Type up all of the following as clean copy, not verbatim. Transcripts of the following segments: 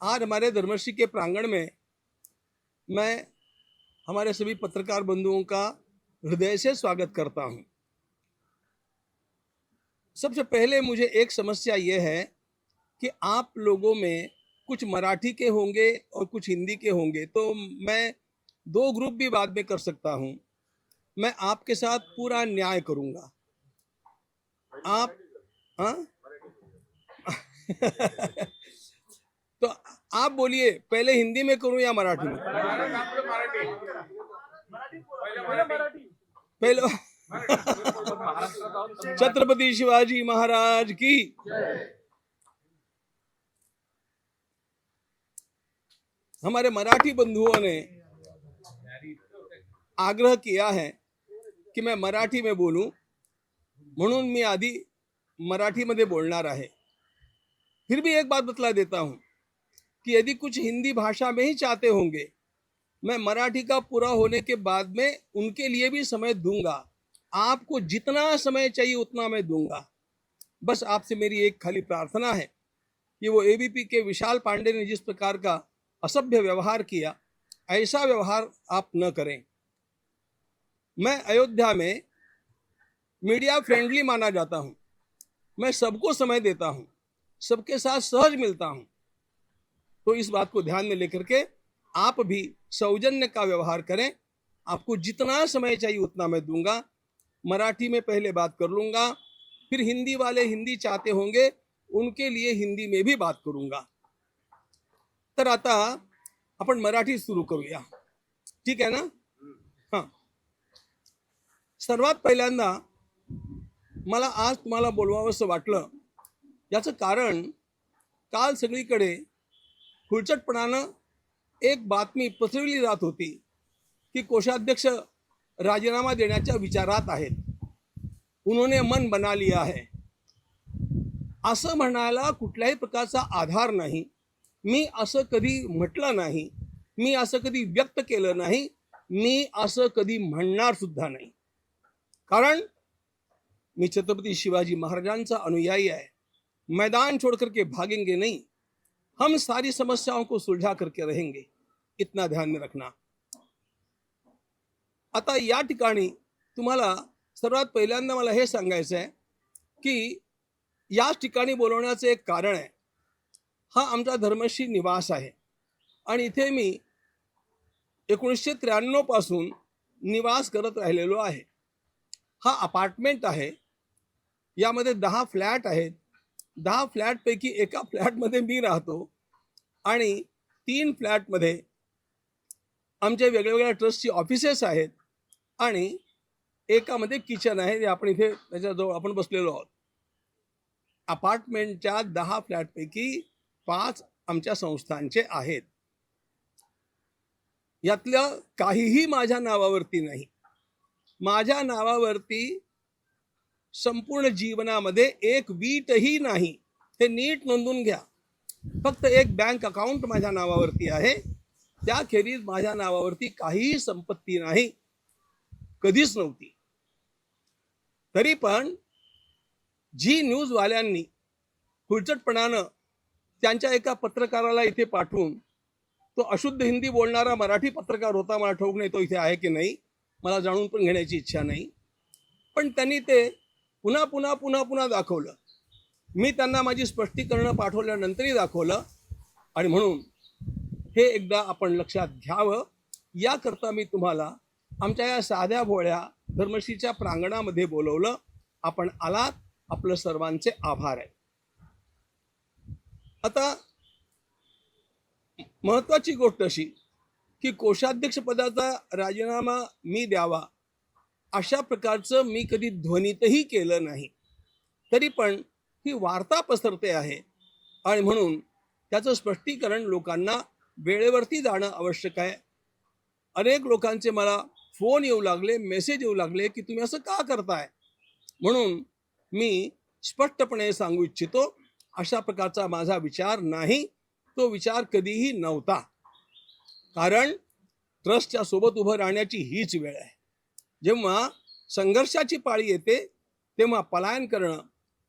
आज हमारे धर्मश्री के प्रांगण में मैं हमारे सभी पत्रकार बंधुओं का हृदय से स्वागत करता हूं। सबसे पहले मुझे एक समस्या ये है कि आप लोगों में कुछ मराठी के होंगे और कुछ हिंदी के होंगे, तो मैं दो ग्रुप भी बाद में कर सकता हूं। मैं आपके साथ पूरा न्याय करूंगा। आप हाँ तो आप बोलिए, पहले हिंदी में करूं या मराठी में? पहले छत्रपति शिवाजी महाराज की। हमारे मराठी बंधुओं ने आग्रह किया है की मैं मराठी में बोलूं, म्हणून मी आधी मराठी मध्ये बोलणार आहे। फिर भी एक बात बतला देता हूं कि यदि कुछ हिंदी भाषा में ही चाहते होंगे, मैं मराठी का पूरा होने के बाद में उनके लिए भी समय दूंगा। आपको जितना समय चाहिए उतना मैं दूंगा। बस आपसे मेरी एक खाली प्रार्थना है कि वो एबीपी के विशाल पांडे ने जिस प्रकार का असभ्य व्यवहार किया, ऐसा व्यवहार आप न करें। मैं अयोध्या में मीडिया फ्रेंडली माना जाता हूं। मैं सबको समय देता हूं, सबके साथ सहज मिलता हूं। तो इस बात को ध्यान में लेकर के आप भी सौजन्य का व्यवहार करें। आपको जितना समय चाहिए उतना मैं दूंगा। मराठी में पहले बात कर लूंगा, फिर हिंदी वाले हिंदी चाहते होंगे उनके लिए हिंदी में भी बात करूंगा। तर आता आपण मराठी सुरू करूया, ठीक आहे ना? हां, सर्वात पहिल्यांदा मला आज तुम्हाला बोलवावंसं वाटलं, याचं कारण काल सगळीकडे खुळचटपणानं एक बातमी पसरवली जात होती की कोषाध्यक्ष राजीनामा देण्याच्या विचारात आहेत, उन्होंने मन बना लिया है। असं म्हणायला कुठल्याही प्रकारचा आधार नाही। मी असं कधी म्हटलं नाही, मी असं कधी व्यक्त केलं नाही, मी असं कधी म्हणणार सुद्धा नाही। कारण मी छत्रपति शिवाजी महाराजांचा अनुयायी आहे। मैदान छोड़ करके भागेंगे नहीं, हम सारी समस्याओं को सुलझा करके रहेंगे, इतना ध्यान में रखना। आता या ठिकाणी तुम्हाला सर्वात पहिल्यांदा मला हे सांगायचं आहे की याच ठिकाणी बोलवण्याचं एक कारण आहे। हा आमचा धर्मश्री निवास आहे आणि इथे मी 1993 पासून निवास करत राहिलेलो आहे। हा अपार्टमेंट आहे, यामध्ये 10 फ्लॅट आहेत। 10 फ्लॅट पैकी एका फ्लॅटमध्ये मी राहतो आणि 3 फ्लॅटमध्ये आमच्या वेगवेगळ्या ट्रस्टची ऑफिसेस आहेत आणि एकामध्ये किचन आहे, जे आपण इथे त्याच्याजवळ आपण बसलेलो आहोत। अपार्टमेंटच्या 10 फ्लॅटपैकी 5 आमच्या संस्थांचे आहेत। यातलं काहीही माझ्या नावावरती नाही। माझ्या नावावरती संपूर्ण जीवनामध्ये एक वीटही नाही, हे नीट नोंदून घ्या। फक्त एक बँक अकाउंट माझ्या नावावरती आहे, त्याखेरीज माझ्या नावावरती काहीही संपत्ती नाही, कधीच नव्हती। तरी पण जी न्यूज वाल्यांनी खुळचटपणानं त्यांच्या एका पत्रकाराला इथे पाठवून, तो अशुद्ध हिंदी बोलणारा मराठी पत्रकार होता, मला ठाऊक नाही तो इथे आहे की नाही, मला जाणून पण घेण्याची इच्छा नाही, पण त्यांनी ते पुन्हा पुन्हा पुन्हा पुन्हा दाखवलं। मी त्यांना माझी स्पष्टीकरण पाठवल्यानंतरही दाखवलं आणि म्हणून हे एकदा आपण लक्षात घ्यावं, याकरता मी तुम्हाला आमच्या या साध्या भोळ्या धर्मश्रीच्या प्रांगणामध्ये बोलवलं। आपण आलात, आपलं सर्वांचे आभार आहे। आता महत्वाची गोष्ट अशी की कोषाध्यक्ष पदाचा राजीनामा मी द्यावा अशा प्रकारचं मी कधी ध्वनीतही केलं नाही। तरी पण ही वार्ता पसरते आहे आणि म्हणून त्याचं स्पष्टीकरण लोकांना वेळेवरती जाणं आवश्यक आहे। अनेक लोकांचे मला फोन येऊ लागले, मेसेज येऊ लागले की तुम्ही असं का करताय, म्हणून मी स्पष्टपणे सांगू इच्छितो, अशा प्रकारचा माझा विचार नाही, तो विचार कधीही नव्हता। कारण ट्रस्टच्या सोबत उभं राहण्याची हीच वेळ आहे। जेव्हा संघर्षाची पाळी येते तेव्हा पलायन करणं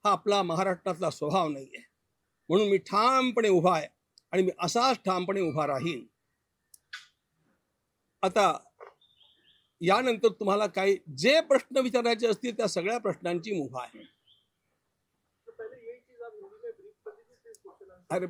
हा आपला महाराष्ट्रातला स्वभाव नाहीये। म्हणून मी ठामपणे उभा आहे आणि मी असाच ठामपणे उभा राहीन. आता यानंतर तुम्हाला काही जे प्रश्न विचारायचे असतील त्या सगळ्या प्रश्नांची मुभा आहे. अरे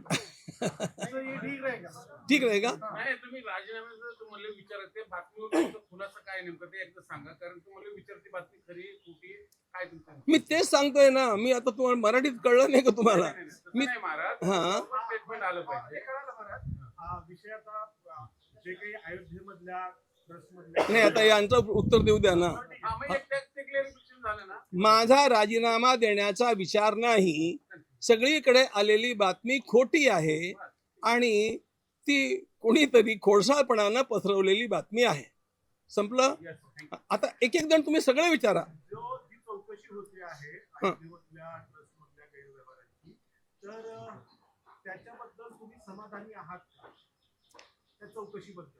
ठीक रहेगा. नाही तुम्ही राजीनाम्याचं तुम्हाला विचारते बातमीवर खुलासा काय नेमकं ते एकदा सांगा, कारण तुम्हाला विचारते बातमी खरी खोटी काय तुमचं. मी तेच सांगतोय ना. मी आता तुम्हाला मराठीत कळलं नाही का तुम्हाला? मी महाराज हा स्टेटमेंट आलं पाहिजे. विषय आता जे काही अयोध्येमधल्या ट्रस्टमधल्या नाही, आता यांचं उत्तर देऊ द्या ना. मग एक ते क्लिअरिफिकेशन झालं ना. माझा राजीनामा देण्याचा विचार नाही. सगळीकडे आलेली बातमी खोटी आहे आणि ती कोणीतरी खोडसाळपणानं पसरवलेली बातमी आहे. संपलं. आता एक एक जण तुम्ही सगळे विचारा. जो जी चौकशी होती आहे अयोध्येमधल्या ट्रस्टमधल्या गैरव्यवहारांची, तर त्याच्याबद्दल तुम्ही समाधानी आहात का? त्या चौकशीबद्दल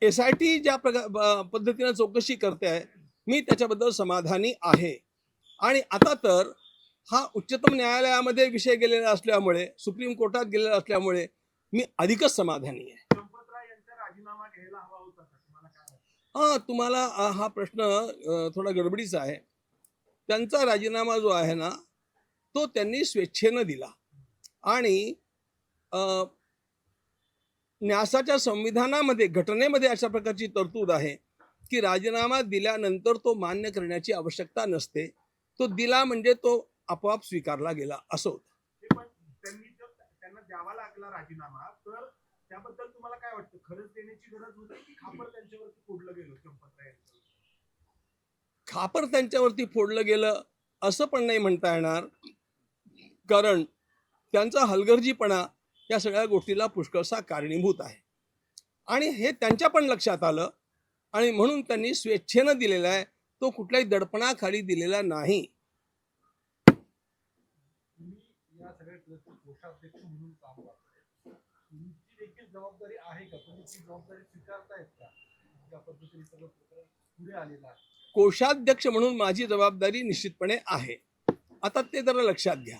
SIT ज्या पद्धतीनं चौकशी करते आहे मी त्याच्याबद्दल समाधानी आहे. आणि आता तर हा उच्चतम न्यायालयामध्ये विषय गेलेला असल्यामुळे, सुप्रीम कोर्टात गेलेला असल्यामुळे मी अधिकच समाधानी आहे. चंपतराय यांचा राजीनामा घ्यायला हवा होता का? तुम्हाला काय वाटतं? तुम्हाला हा प्रश्न थोडा गडबडीचा आहे. त्यांचा राजीनामा जो आहे ना तो त्यांनी स्वेच्छेनं दिला आणि न्यासाच्या संविधानामध्ये, घटनेमध्ये अशा प्रकारची तरतूद आहे की राजीनामा दिल्यानंतर तो मान्य करण्याची आवश्यकता नसते. तो दिला म्हणजे तो आपोआप स्वीकारला गेला असं होतं. पण त्यांना द्यावा लागला राजीनामा, तर त्याबद्दल तुम्हाला काय वाटतं? खरंच देण्याची गरज होती की खापर त्यांच्यावरती फोडलं गेलं चंपतराय यांच्यावर? खापर त्यांच्यावरती फोडलं गेलं असं पण नाही म्हणता येणार, कारण त्यांचा हलगर्जीपणा या सगळ्या गोष्टीला पुष्कळसा कारणीभूत आहे आणि हे त्यांच्या पण लक्षात आलं आणि म्हणून त्यांनी स्वेच्छेनं दिलेला आहे. तो कुठल्याही दडपणाखाली दिलेला नाही. तुम्ही या सगळ्या ट्रस्टचे कोषाध्यक्ष म्हणून काम करताय, तुमची देखील जबाबदारी आहे का? तुम्ही ती जबाबदारी स्वीकारतायत का? ज्या पद्धतीने सगळं पुढे आलेलं आहे, कोषाध्यक्ष म्हणून माझी जबाबदारी निश्चितपणे आहे. आता ते जरा लक्षात घ्या.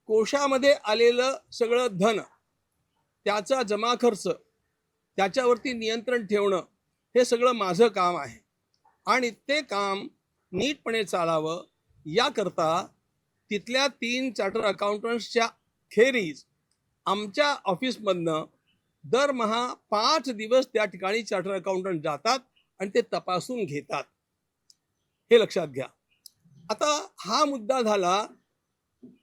कोशामध्ये आलेलं सगळं धन, त्याचा जमा खर्च, त्याच्यावरती नियंत्रण ठेवणं हे सगळं माझं काम आहे आणि ते काम नीटपणे चालावं याकरता तिथल्या 3 चार्टर अकाउंटंट्सच्या खेरीज आमच्या ऑफिसमधनं दरमहा 5 दिवस त्या ठिकाणी चार्टर अकाउंटंट जातात आणि ते तपासून घेतात. हे लक्षात घ्या. आता हा मुद्दा झाला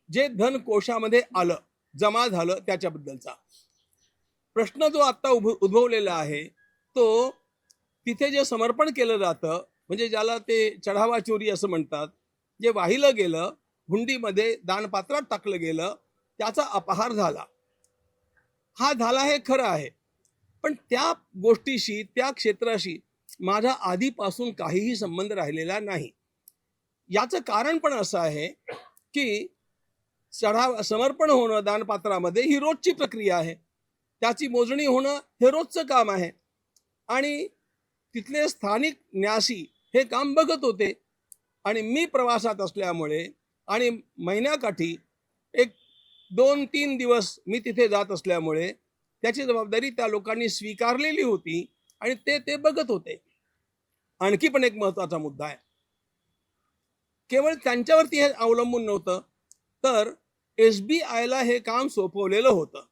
जे धन कोशामध्ये आलं, जमा झालं त्याच्याबद्दलचा. प्रश्न जो आता उद्भवलेला आहे तो तिथे जे समर्पण केलं जातं, म्हणजे ज्याला ते चढावा चोरी असं म्हणतात, जे वाहिलं गेलं, हुंडीमध्ये दानपात्रात टाकलं गेलं, त्याचा अपहार झाला. हा झाला हे खरं आहे, पण त्या गोष्टीशी, त्या क्षेत्राशी माझा आधीपासून काहीही संबंध राहिलेला नाही. याचं कारण पण असं आहे की समर्पण होणं दानपात्रामध्ये ही रोजची प्रक्रिया आहे. त्याची मोजणी होणं हे रोजचं काम आहे आणि तिथले स्थानिक न्यासी हे काम बघत होते आणि मी प्रवासात असल्यामुळे आणि महिन्याकाठी 1-2-3 दिवस मी तिथे जात असल्यामुळे त्याची जबाबदारी त्या लोकांनी स्वीकारलेली होती आणि ते बघत होते. आणखी पण एक महत्त्वाचा मुद्दा आहे. केवळ त्यांच्यावरती हे अवलंबून नव्हतं, तर SBIला हे काम सोपवलेलं होतं.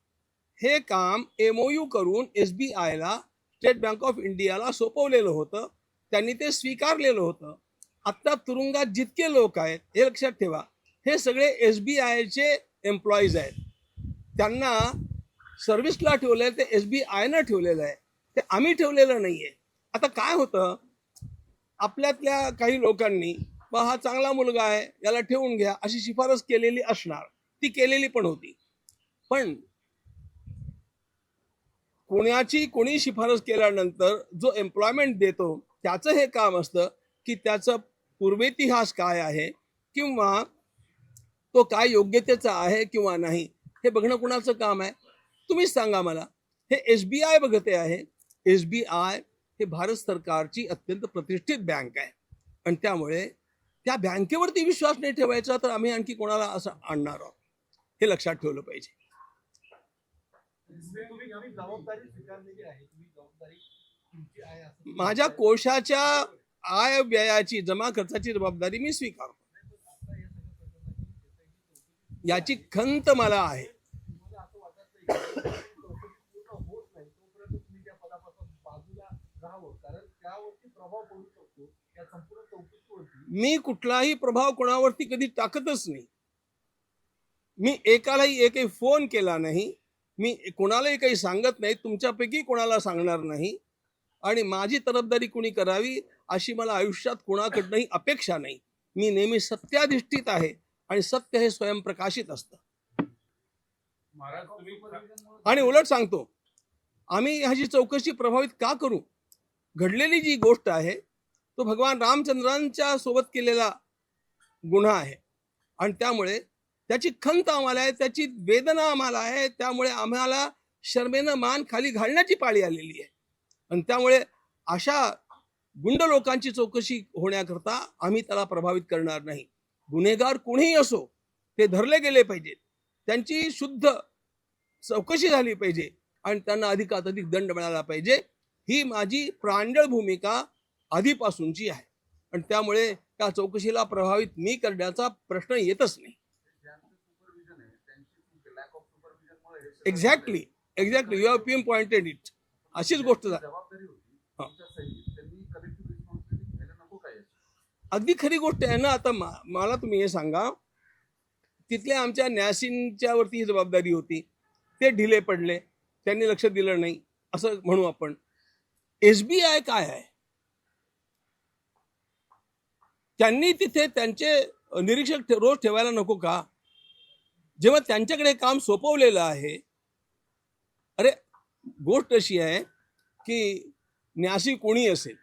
हे काम MOU करून SBIला, स्टेट बँक ऑफ इंडियाला सोपवलेलं होतं. त्यांनी ते स्वीकारलेलं होतं. आत्ता तुरुंगात जितके लोक आहेत हे लक्षात ठेवा, हे सगळे SBIचे एम्प्लॉईज आहेत. त्यांना सर्व्हिसला ठेवलं आहे ते SBIनं ठेवलेलं आहे, ते आम्ही ठेवलेलं नाही आहे. आता काय होतं, आपल्यातल्या काही लोकांनी बा हा चांगला मुलगा आहे याला ठेवून घ्या अशी शिफारस केलेली असणार, ती केलेली पण होती. पण कोणी शिफारस केल्यानंतर जो एम्प्लॉयमेंट देतो त्याचं हे काम असतं की त्याचं पूर्वेतिहास काय आहे किंवा तो काय योग्यतेचा आहे किंवा नाही हे बघणं कुणाचं काम आहे? तुम्हीच सांगा मला. हे SBI बघते आहे. SBI हे भारत सरकारची अत्यंत प्रतिष्ठित बँक आहे आणि त्यामुळे त्या बँकेवरती विश्वास नाही ठेवायचा तर आम्ही आणखी कोणाला असं आणणार आहोत? हे लक्षात ठेवलं पाहिजे. तुम्ही जबाबदारी स्वीकारलेली आहे, तुम्ही जबाबदारी तुमची आहे असं तुम्ही माझ्या म्हणताय. कोशाच्या आय व्ययाची जमा खर्चाची जबाबदारी मी स्वीकारतो. आता या सगळ्या प्रकरणाची चौकशी याची खंत मला आहे. तुम्हाला असं वाटत नाही की चौकशी पूर्ण होत नाही तोपर्यंत तुम्ही त्या पदापासून बाजूला राहावं, कारण त्यावरती प्रभाव पडू शकतो या संपूर्ण चौकशीवरती. मी कुठलाही प्रभाव कोणावरती कधी टाकतच नाही. मी एकालाही एकही फोन केला नाही. मी कोणालाही काही सांगत नाही. तुमच्यापैकी कोणाला सांगणार नाही. आणि माझी तरफदारी कोणी करावी अशी मला आयुष्यात कोणाकडनंही अपेक्षा नाही. मी नेहमी सत्याधिष्ठित आहे आणि सत्य हे स्वयंप्रकाशित असतं. महाराज तुम्ही आणि उलट सांगतो, आम्ही ह्याची चौकशी प्रभावित का करू? घडलेली जी गोष्ट आहे तो भगवान रामचंद्रांच्या सोबत केलेला गुन्हा आहे आणि त्यामुळे त्याची खंत आम्हाला आहे, त्याची वेदना आम्हाला आहे. त्यामुळे आम्हाला शर्मेनं मान खाली घालण्याची पाळी आलेली आहे. आणि त्यामुळे अशा गुंड लोकांची चौकशी होण्याकरता आम्ही त्याला प्रभावित करणार नाही. गुन्हेगार कोणीही असो ते धरले गेले पाहिजेत. त्यांची शुद्ध चौकशी झाली पाहिजे आणि त्यांना अधिकात अधिक दंड मिळाला पाहिजे. ही माझी प्रांजळ भूमिका आधीपासूनची आहे आणि त्यामुळे त्या चौकशीला प्रभावित मी करण्याचा प्रश्न येतच नाही. Exactly you have pin pointed it. अशीच गोष्ट झाली. जबाबदारी होती हा. तुमच्या सहित त्यांनी कलेक्टिव्ह रिस्पॉन्सिबिलिटी घ्यायला नको काय याची? अगदी खरी गोष्ट आहे ना. आता मला तुम्ही हे सांगा, तिथल्या आमच्या न्यासींच्या वरती ही जबाबदारी होती. ते ढिले पडले, त्यांनी लक्ष दिलं नाही असं म्हणू आपण. SBI काय आहे? त्यांनी तिथे त्यांचे निरीक्षक रोज ठेवायला नको का? जेव्हा त्यांच्याकडे काम सोपवलेलं आहे. अरे गोष्ट अशी आहे की न्यासी कोणी असेल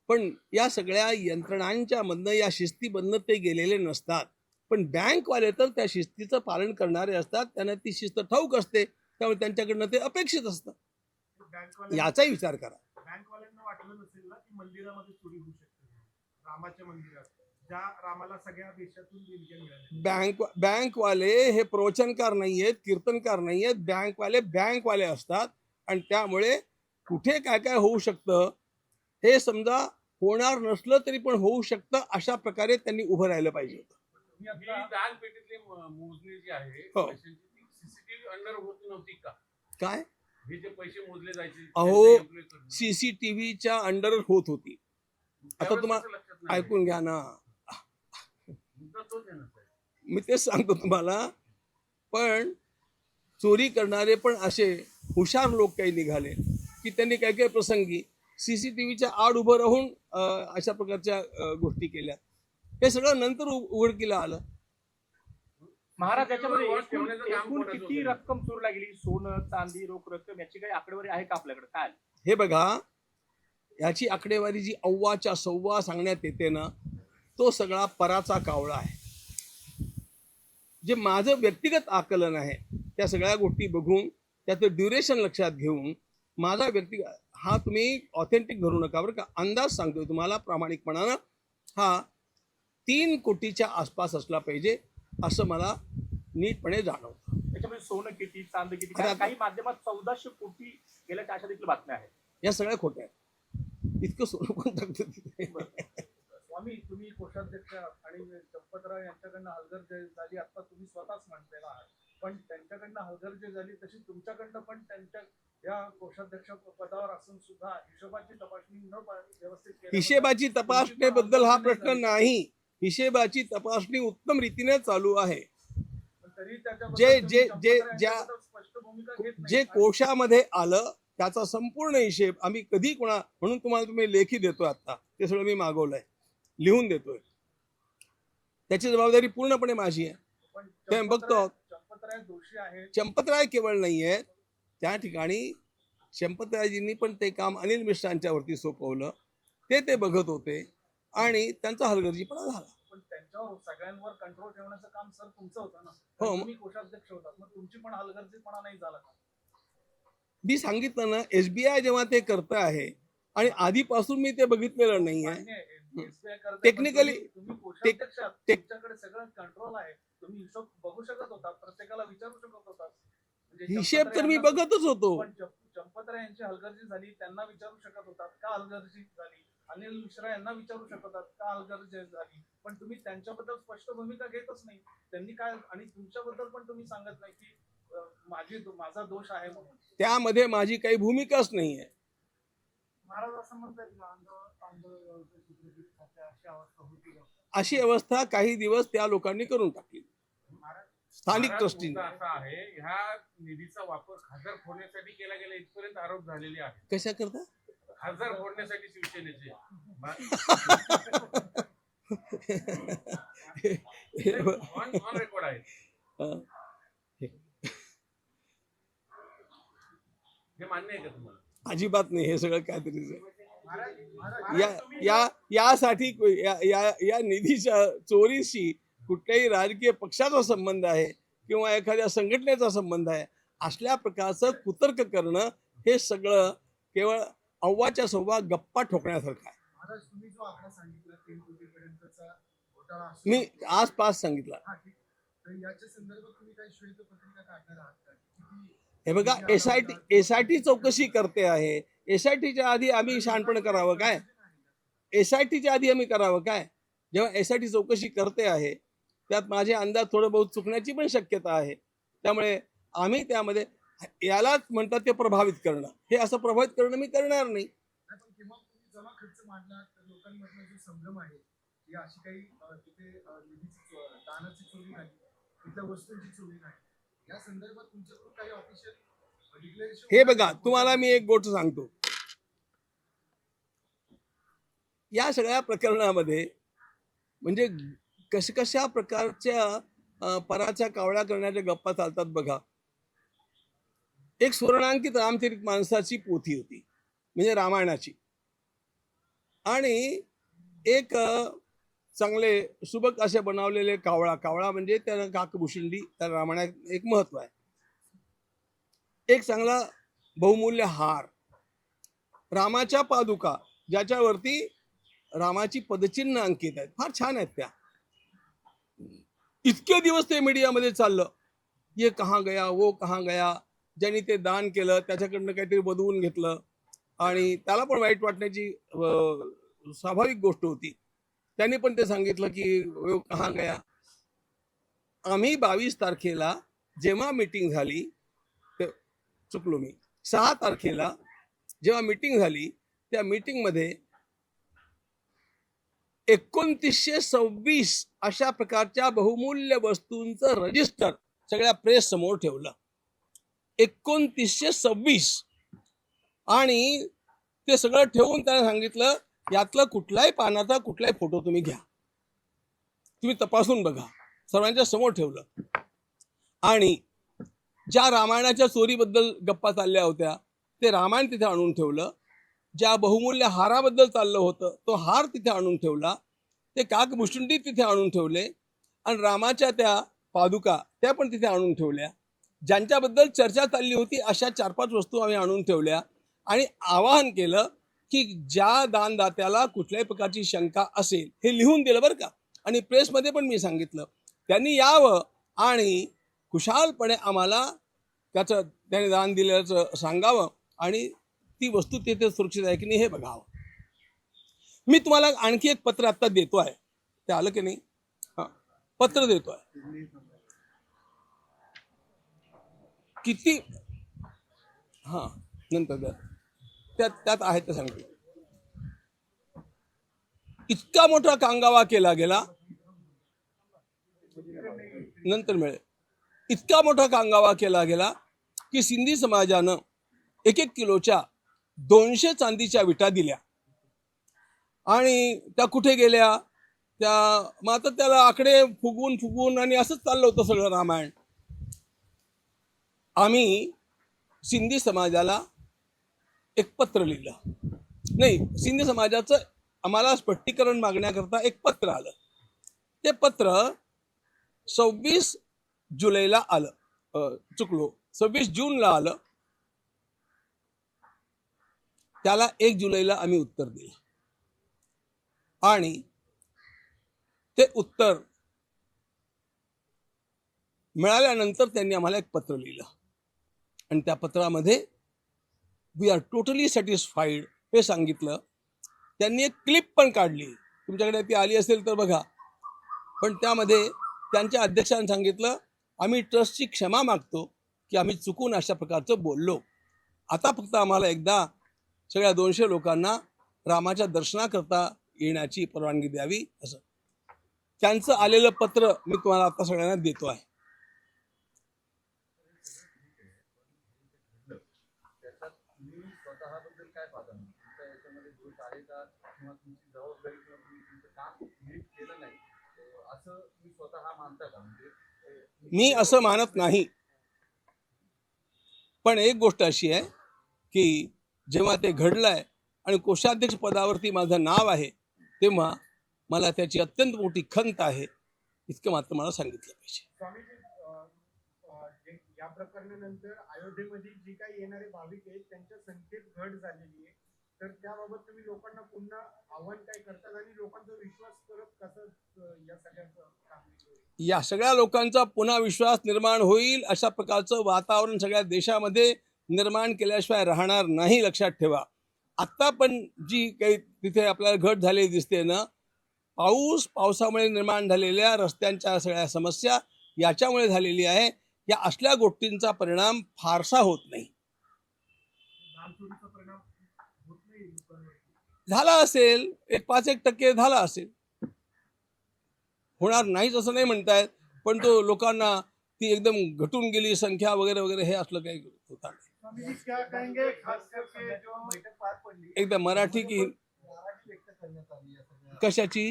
पण या सगळ्या यंत्रणांच्या मधनं या शिस्तीमधनं ते गेलेले नसतात. पण बँकवाले तर त्या शिस्तीचं पालन करणारे असतात. त्यांना ती शिस्त ठाऊक असते. त्यामुळे त्यांच्याकडनं ते अपेक्षित असतं. याचाही विचार करा. बँकवाल्यांना वाटलं नसेल ना की मंदिरामध्ये चोरी होऊ शकते, रामाच्या मंदिरात ज्या रामाला सगळ्या देशातून देणग्या मिळाल्या. बँकवाले हे प्रवचनकार नाही आहेत, कीर्तनकार नाही आहेत. बँकवाले असतात आणि त्यामुळे कुठे काय काय होऊ शकतं हे समजा होणार नसलं तरी पण होऊ शकतं. अशा प्रकारे त्यांनी उभं राहिलं पाहिजे. तुम्ही ही आता दानपेटीतली मोजणी जी आहे हो. पैशांची ती सीसीटीव्ही अंडर होत नव्हती का? काय हे जे पैसे मोजले जायचे अहो, त्यांच्या employee कडनं, CCTVच्या अंडर होत होती. आता त्यावेळेस तुम्हाला कसं लक्षात नाही? ऐकून घ्या ना. मुद्दा तोच आहे ना साहेब. मी तेच सांगतो तुम्हाला. पण चोरी करणारे पण असे हुशार लोक काही निघाले की त्यांनी काही काही प्रसंगी CCTVच्या आड उभं राहून अशा प्रकारच्या गोष्टी केल्या. हे सगळं नंतर उघडकीला आलं. महाराज याच्यामध्ये CCTV वर एकूण ठेवण्याचं काम एकूण कोणाचं किती होतं? रक्कम चोरीला गेली? सोनं, चांदी, रोख रक्कम याची काही आकडेवारी आहे का आपल्याकडे? काय हे बघा, याची आकडेवारी जी अव्वाच्या सव्वा सांगण्यात येते ना, तो सगळा पराचा कावळा आहे. जे माझं व्यक्तिगत आकलन आहे त्या सगळ्या गोष्टी बघून त्याचं ड्युरेशन लक्षात घेऊन माझा व्यक्तिगत हा तुम्ही ऑथेंटिक धरू नका बरं का. अंदाज सांगतोय तुम्हाला प्रामाणिकपणानं. हा 3 कोटीच्या आसपास असला पाहिजे असं मला नीटपणे जाणवतं. त्याच्यामध्ये सोनं किती, चांदी किती? अरे कारण आता- काही माध्यमात 1400 कोटी गेल्याच्या अशा देखील बातम्या आहेत. या सगळ्या खोट्या आहेत. इतकं सोनं कोण टाकतं तिथे? स्वामी, तुम्ही कोषाध्यक्ष आणि चंपतराव यांच्याकडनं हलगर्जी झाली आता तुम्ही स्वतःच म्हणलेला आहात, पण त्यांच्याकडनं हलगर्जी झाली तशी तुमच्याकडनं पण त्यांच्या या कोषाध्यक्ष पदावर असून सुद्धा हिशोबाची तपासणी न व्यवस्थित केल्याबद्दल हिशेबाची तपासणीबद्दल हा प्रश्न नाही. हिशेबाची तपासणी उत्तम रीतीने चालू आहे. पण तरी त्याच्याबद्दल जे- तुम्ही जे- जे- चंपतराव ज्या- यांच्याबद्दल स्पष्ट भूमिका घेत नाही. जे कोशामध्ये आलं त्याचा संपूर्ण हिशेब आम्ही कधी म्हणून तुम्ही लेखी देतोय. आता ते सगळं मी मागवलंय, लिहून देतोय. त्याची जबाबदारी पूर्णपणे माझी आहे. पण ते बघतो. चंपतराय दोषी आहेत. चंपतराय केवळ नाहीये, त्या ठिकाणी चंपतरायजींनी पण ते काम अनिल मिश्रांच्या वरती सोपवलं. ते बघत होते आणि त्यांचा हलगर्जीपणा झाला. पण त्यांच्यावर सगळ्यांवर कंट्रोल ठेवण्याचं काम सर तुमचं होतं ना. हो. तुम्ही कोषाध्यक्ष होतात, मग तुमची पण हलगर्जीपणा नाही झाला का? मी सांगितलं ना, SBI जेव्हा ते करत आहे आणि आधीपासून मी ते बघितलेलं नाहीये. मान्य आहे, SBI करते, पण Technically- तुम्ही कोषाध्यक्ष आहात, टेक- तुमच्याकडे सगळं कंट्रोल आहे, तुम्ही हिशोब बघू शकत होता, प्रत्येकाला विचारू शकत होता. म्हणजे हिशेब तर मी चंपतराय बघतच होतो. पण चंपतराय यांची हलगर्जी झाली, त्यांना विचारू शकत होतात का हलगर्जी झाली, अनिल मिश्रा यांना विचारू शकत होतात का हलगर्जी झाली, पण तुम्ही त्यांच्याबद्दल स्पष्ट भूमिका घेतच नाही. त्यांनी काय, आणि तुमच्याबद्दल पण तुम्ही सांगत नाही की माझा दोष आहे म्हणून. त्यामध्ये माझी काही भूमिकाच नाही आहे. महाराज असं म्हणतात की आंदोलन व्यवस्थेत चित्रफित खाते अशी अवस्था होती का? अशी अवस्था काही दिवस त्या लोकांनी करून टाकली, स्थानिक महाराज, ट्रस्टीने. मुद्दा असा आहे, ह्या निधीचा वापर खासदार फोडण्यासाठी केला गेला इथपर्यंत आरोप झालेले आहेत. कशा करता? खासदार फोडण्यासाठी शिवसेनेचे ऑन रेकॉर्ड आहे. हे मान्य आहे का तुम्हाला? अजिबात नाही, हे सगळं काहीतरीच आहे. महाराज या या यासाठी या निधीच्या चोरीशी कुठल्याही राजकीय पक्षाचा संबंध आहे किंवा एखाद्या संघटनेचा संबंध आहे असल्या प्रकारचं कुतर्क करणं हे सगळं केवळ अव्वाच्या सव्वा गप्पा ठोकण्यासारखं आहे. महाराज तुम्ही जो आकडा सांगितला 3 कोटीपर्यंतचा घोटाळा असतो, मी आसपास सांगितलं. हा, ठीक. तर याच्या संदर्भात तुम्ही काही श्वेतपत्रिका काढणार आहात का? किती हे बघा, एसआयटी चौकशी करते आहे. एसआयटीच्या आधी आम्ही शहाणपण करावं काय? एसआयटीच्या आधी आम्ही करावं काय? जेव्हा एसआयटी चौकशी करते आहे त्यात माझे अंदाज थोडं बहुत चुकण्याची पण शक्यता आहे. त्यामुळे आम्ही त्यामध्ये यालाच म्हणतात ते प्रभावित करणं, हे असं प्रभावित करणं मी करणार नाही. पण किंवा तुम्ही जमा खर्च मांडला तर लोकांमधला जो संभ्रम आहे की अशी काही तिथे निधीची दानाची चोरी नाही, तिथल्या वस्तूंची चोरी नाही, या संदर्भात तुमच्याकडून काही ऑफिशियल डिक्लेरेशन? हे बघा, तुम्हाला मी एक गोष्ट सांगतो. या सगळ्या प्रकरणामध्ये म्हणजे कशा प्रकारच्या पराच्या कावळ्या करण्याच्या गप्पा चालतात बघा. एक सुवर्णांकित रामचरित मानसाची पोथी होती, म्हणजे रामायणाची, आणि एक चांगले सुबक असे बनवलेले कावळा म्हणजे त्याला काकभूषिंडी, त्या रामायणात एक महत्व आहे. एक चांगला बहुमूल्य हार, रामाच्या पादुका ज्याच्यावरती रामाची पदचिन्ह अंकित आहेत, फार छान आहेत त्या. इतके दिवस ते मीडियामध्ये चाललं, ये कहाँ गया वो कहाँ गया, ज्यांनी ते दान केलं त्याच्याकडनं काहीतरी बदवून घेतलं आणि त्याला पण वाईट वाटण्याची स्वाभाविक गोष्ट होती. त्यांनी पण ते सांगितलं की वो कहाँ गया. आम्ही 22 तारखेला जेव्हा मीटिंग झाली, चुकलो मी, 6 तारखेला जेव्हा मीटिंग झाली त्या मीटिंगमध्ये 2926 अशा प्रकारच्या बहुमूल्य वस्तूंचं रजिस्टर सगळ्या प्रेस समोर ठेवलं. 2926, आणि ते सगळं ठेवून त्याने सांगितलं यातलं कुठल्याही पानाचा कुठलाही फोटो तुम्ही घ्या, तुम्ही तपासून बघा. सर्वांच्या समोर ठेवलं. आणि ज्या रामायणाच्या चोरीबद्दल गप्पा चालल्या होत्या ते रामायण तिथे आणून ठेवलं. ज्या बहुमूल्य हाराबद्दल चाललं होतं तो हार तिथे आणून ठेवला. ते काकभूषुंडी तिथे आणून ठेवले आणि रामाच्या त्या पादुका त्या पण तिथे आणून ठेवल्या. ज्यांच्याबद्दल चर्चा चालली होती अशा 4-5 वस्तू आम्ही आणून ठेवल्या आणि आवाहन केलं की ज्या दानदात्याला कुठल्याही प्रकारची शंका असेल हे लिहून दिलं बरं का. आणि प्रेसमध्ये पण मी सांगितलं त्यांनी यावं आणि खुशालपणे आम्हाला त्याने दान दिल्याचं सांगावं आणि ती वस्तू तिथे सुरक्षित आहे की नाही हे बघावं. मी तुम्हाला आणखी एक पत्र आता देतो आहे, ते आलं की नाही? हा, पत्र देतो आहे. किती, हा नंतर द्या, त्यात आहे ते सांगतो. इतका मोठा कांगावा केला गेला, नंतर मिळेल. इतका मोठा कांगावा केला गेला की सिंधी समाजानं 1-1 किलोच्या 200 चांदीच्या विटा दिल्या आणि त्या कुठे गेल्या, त्या मात्र त्याला आकडे फुगवून आणि असंच चाललं होतं सगळं रामायण. आम्ही सिंधी समाजाला एक पत्र लिहिलं, नाही सिंधी समाजाचं आम्हाला स्पष्टीकरण मागण्याकरता एक पत्र आलं. ते पत्र 26 जुलैला आलं, 26 जूनला आलं. त्याला 1 जुलैला आम्ही उत्तर दिलं आणि ते उत्तर मिळाल्यानंतर त्यांनी आम्हाला एक पत्र लिहिलं आणि त्या पत्रामध्ये वी आर टोटली सॅटिस्फाईड हे सांगितलं. त्यांनी एक क्लिप पण काढली, तुमच्याकडे ती आली असेल तर बघा. पण त्यामध्ये त्यांच्या अध्यक्षांनी सांगितलं, आम्ही ट्रस्टची क्षमा मागतो की आम्ही चुकून अशा प्रकारचं बोललो. आता फक्त आम्हाला एकदा सगळ्या 200 लोकांना रामाच्या दर्शनाकरता येण्याची परवानगी द्यावी. असं त्यांचं आलेलं पत्र मी तुम्हाला आता सगळ्यांना देतो आहे. त्याच्यात तुम्ही स्वतःबद्दल काय पाहता? तुमच्या याच्यामध्ये दोष आहे का, किंवा तुमची जबाबदारी, किंवा तुम्ही तुमचं काम नीट केलं नाही असं तुम्ही स्वतः मानता का? म्हणजे मी असं मानत नाही. पण एक गोष्ट अशी आहे की जेव्हा ते घडलंय आणि कोषाध्यक्ष पदावरती माझं नाव आहे, तेव्हा मला त्याची अत्यंत मोठी खंत आहे, इतकं मात्र मला सांगितलं पाहिजे. स्वामीजी, या प्रकरणानंतर अयोध्येमध्ये जी काही येणारे भाविक आहेत त्यांच्या संख्येत घट झालेली आहे, तर त्याबाबत तुम्ही लोकांना पुन्हा आव्हान काय करतात आणि लोकांचा विश्वास परत कसं या सगळ्यांचं कामगिरी होईल? या सगळ्या लोकांचा पुन्हा विश्वास निर्माण होईल अशा प्रकारचं वातावरण सगळ्या देशामध्ये निर्माण केल्याशिवाय राहणार नाही, लक्षात ठेवा. आत्ता पण जी काही तिथे आपल्याला घट झालेली दिसते ना, पावसामुळे निर्माण झालेल्या रस्त्यांच्या सगळ्या समस्या याच्यामुळे झालेली आहे. या असल्या गोष्टींचा परिणाम फारसा होत नाही. दानचोरीचा परिणाम होत नाही लोकांवर. झाला असेल, 5-1% झाला असेल, होणार नाहीच असं नाही म्हणतायत. पण तो लोकांना ती एकदम घटून गेली संख्या वगैरे वगैरे हे असलं काही होता नाही. स्वामीजी, क्या कहेंगे खास करके जो बैठक पार पडली एकदा मराठी की नाराजी व्यक्त करण्यात आली या सगळ्या कशाची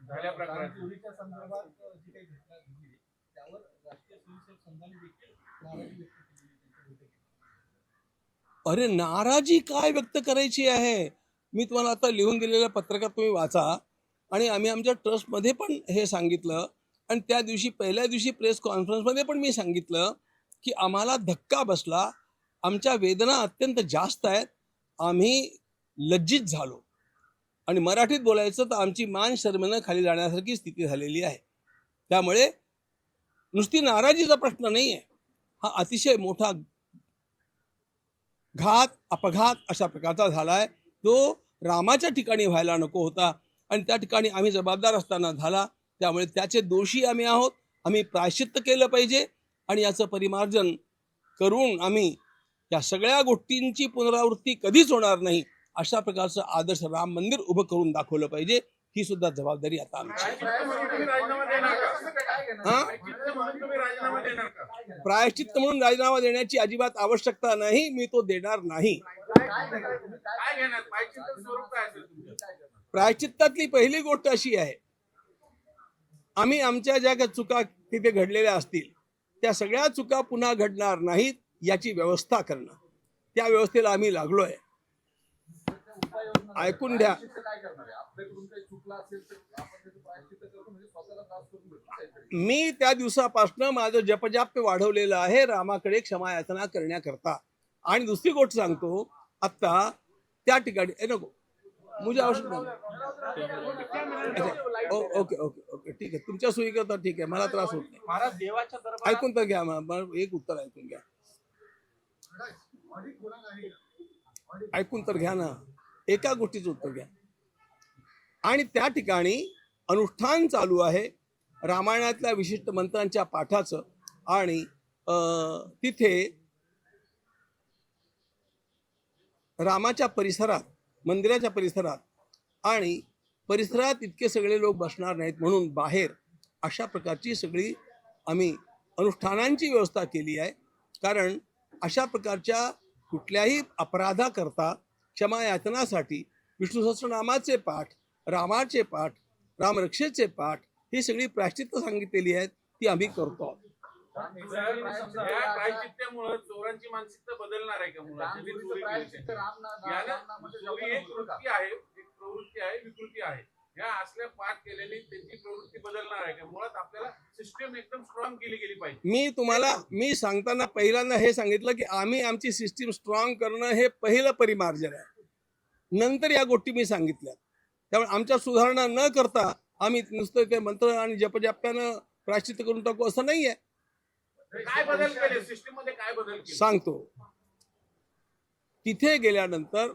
झाल्या प्रकाराची. चोरीच्या संदर्भात जी काही घटना घडली त्यावर राष्ट्रीय स्वयंसेवक संघाने देखील नाराजी व्यक्त केली त्यांच्या बैठकीत. अरे नाराजी काय व्यक्त करायची आहे? मी तुम्हाला आता लिहून दिलेल्या पत्रकात तुम्ही वाचा. आणि आम्ही आमच्या ट्रस्टमध्ये पण हे सांगितलं आणि त्या दिवशी पहिल्या दिवशी प्रेस कॉन्फरन्समध्ये पण मी सांगितलं की आम्हाला धक्का बसला, आमच्या वेदना अत्यंत जास्त आहेत, आम्ही लज्जित झालो. आणि मराठीत बोलायचं तर आमची मान शर्मेनं खाली जाण्यासारखी स्थिती झालेली आहे. त्यामुळे नुसती नाराजीचा प्रश्न नाही आहे, हा अतिशय मोठा अपघात अशा प्रकारचा झाला आहे, तो रामाच्या ठिकाणी व्हायला नको होता आणि त्या ठिकाणी आम्ही जबाबदार असताना झाला. त्यामुळे त्याचे दोषी आम्ही आहोत. आम्ही प्रायश्चित्त केलं पाहिजे आणि याचं परिमार्जन करून आम्ही या सगळ्या गोष्टींची पुनरावृत्ती कधीच होणार नाही अशा प्रकारचं आदर्श राम मंदिर उभं करून दाखवलं पाहिजे. ही सुद्धा जबाबदारी आता आमची. तुम्ही राजीनामा देणार का? हा? तुम्ही राजीनामा देणार का? प्रायश्चित्त म्हणून राजीनामा देण्याची अजिबात आवश्यकता नाही, मी तो देणार नाही. काय घेणार? पायचित्र स्वरूप काय असेल तुमचं? प्रायश्चित्तातली पहिली गोष्ट अशी आहे, आम्ही आमच्या ज्या काही चुका तिथे घडलेल्या असतील त्या सगळ्या चुका पुन्हा घडणार नाहीत याची व्यवस्था करणं. त्या व्यवस्थेला आम्ही लागलोय. ऐकून घ्या. काय करणार आहे? आपल्याकडून काही चुकलं असेल तर आपण त्याचं प्रायश्चित्त करतो, म्हणजे स्वतःला त्रास करून भेटतो काहीतरी. मी त्या दिवसापासून माझं जपजाप वाढवलेलं आहे रामाकडे क्षमा याचना करण्याकरता. आणि दुसरी गोष्ट सांगतो, आत्ता त्या ठिकाणी नको मुझे आवश्यक नाही. ओके ओके ओके ठीक आहे, तुमच्या सोयीकरता ठीक आहे, मला त्रास होत नाही. महाराज देवाच्या दरबारात ऐकून तर घ्या, मला एक उत्तर ऐकून घ्या. ऑडिट होणार नाही. ऐकून तर घ्या ना, एका गोष्टीचं उत्तर घ्या. आणि त्या ठिकाणी अनुष्ठान चालू आहे रामायणातल्या विशिष्ट मंत्रांच्या पाठाचं. आणि तिथे रामाच्या परिसरात, मंदिराच्या परिसरात आणि परिसरात इतके सगळे लोक बसणार नाहीत म्हणून बाहेर अशा प्रकारची सगळी आम्ही अनुष्ठानांची व्यवस्था केली आहे. कारण अशा प्रकारच्या कुठल्याही अपराधाकरता क्षमा याचनासाठी विष्णू सहस्रनामाचे पाठ, रामाचे पाठ, रामरक्षेचे पाठ ही सगळी प्रायश्चित्त सांगितलेली आहेत, ती आम्ही करतो. या प्रायचित्यामुळे चोरांची मानसिकता बदलणार आहे का मुलाची? जी चोरी केली त्याची. चोरी एक वृत्ती आहे, एक प्रवृत्ती आहे, विकृती आहे. या असल्या पाठ केल्याने त्यांची प्रवृत्ती बदलणार आहे का? मुळात आपल्याला सिस्टम एकदम स्ट्रॉंग केली गेली पाहिजे. मी सांगताना पहिल्यांदा हे सांगितलं की आम्ही आमची सिस्टीम स्ट्रॉंग करणं हे पहिलं परिमार्जन आहे. नंतर या गोष्टी मी सांगितल्या. त्यामुळे आमच्या सुधारणा न करता आम्ही नुसतं ते मंत्र आणि जपजाप्यानं प्रायश्चित्त करून टाकू असं नाही आहे. काय बदल केले सिस्टीम मध्ये, काय बदल केले? सांगतो. तिथे गेल्यानंतर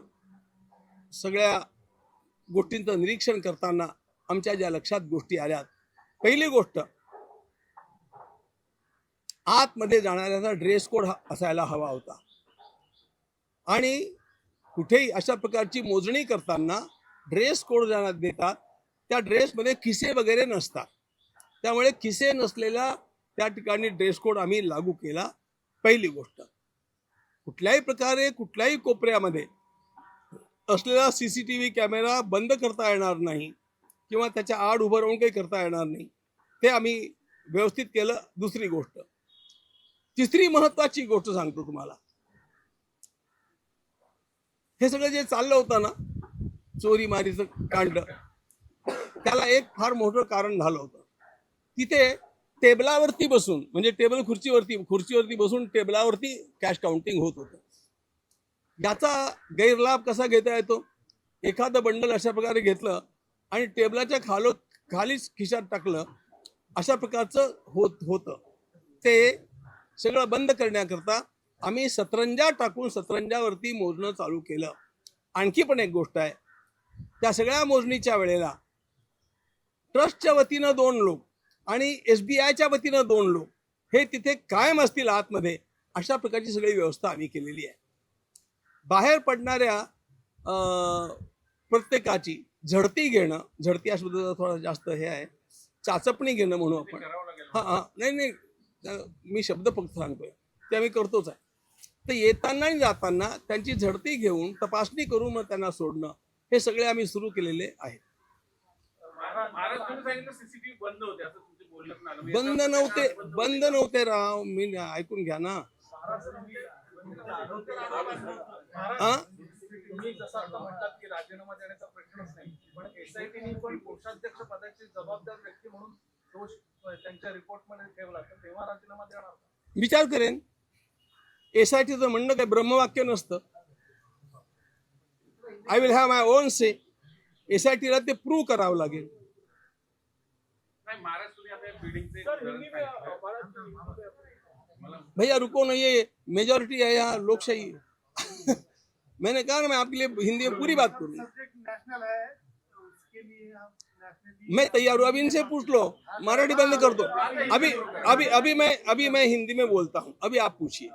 सगळ्या गोष्टींचं निरीक्षण करताना आमच्या ज्या लक्षात गोष्टी आल्यात, पहिली गोष्ट, आतमध्ये जाणाऱ्याचा ड्रेस कोड असायला हवा होता. आणि कुठेही अशा प्रकारची मोजणी करताना ड्रेस कोड ज्यांना देतात त्या ड्रेसमध्ये खिसे वगैरे नसतात. त्यामुळे खिसे नसलेला त्या ठिकाणी ड्रेस कोड आम्ही लागू केला. पहिली गोष्ट. कुठल्याही प्रकारे कुठल्याही कोपऱ्यामध्ये असलेला CCTV कॅमेरा बंद करता येणार नाही किंवा त्याच्या आड उभं राहून काही करता येणार नाही, ते आम्ही व्यवस्थित केलं. दुसरी गोष्ट, तिसरी महत्वाची गोष्ट सांगतो तुम्हाला. हे सगळं जे चाललं होतं ना, चोरी मारीचं कांड, त्याला एक फार मोठं कारण झालं होतं. तिथे टेबलावरती बसून, म्हणजे टेबल खुर्चीवरती बसून टेबलावरती कॅश काउंटिंग होत होतं. याचा गैरलाभ कसा घेता येतो? एखादं बंडल अशा प्रकारे घेतलं आणि टेबलाच्या खालीच खिशात टाकलं, अशा प्रकारचं होतं. ते सगळं बंद करण्याकरता आम्ही सतरंजा टाकून सतरंजावरती मोजणं चालू केलं. आणखी पण एक गोष्ट आहे, त्या सगळ्या मोजणीच्या वेळेला ट्रस्टच्या वतीनं 2 लोक आणि SBIच्या वतीनं 2 लोक हे तिथे कायम असतील आतमध्ये, अशा प्रकारची सगळी व्यवस्था आम्ही केलेली आहे. बाहेर पडणाऱ्या प्रत्येकाची झडती घेणं, झडती हा शब्द थोडा जास्त हे आहे, चाचपणी घेणं म्हणू आपण. नाही, मी शब्द फक्त सांगतोय, ते आम्ही करतोच आहे. तर येताना आणि जाताना त्यांची झडती घेऊन तपासणी करून मग त्यांना सोडणं, हे सगळे आम्ही सुरू केलेले आहे. महाराज तुम्ही सांगितलं CCTV बंद होते, असं तुमचे बोलण्यात नाही आलं. बंद नव्हते राव, मी ऐकून घ्या ना. तुम्ही जसं आता म्हणतात की राजीनामा देण्याचा प्रश्नच नाही, पण SITने पण कोषाध्यक्ष पदाची जबाबदार व्यक्ती म्हणून दोष त्यांच्या रिपोर्टमध्ये ठेवला, तर तेव्हा राजीनामा देणार का? विचार करेन. SITचं म्हणणं काय ब्रह्मवाक्य नसतं. I will have my own से. SITला ते प्रूव्ह करावं लागेल. नाही महाराज, तुम्ही आता बिल्डिंगचे भैया रुको ना, ये मेजॉरिटी है यहाँ, लोकशाही मैंने कहा ना, मैं आपके लिए हिंदी में पूरी बात करूँ. सब्जेक्ट नेशनल है, उसके लिए हम नेशनली मैं तैयार हूँ. अभी इनसे पूछ लो, मराठी बंद कर दो. अभी मैं हिंदी में बोलता हूँ. अभी आप पूछिए.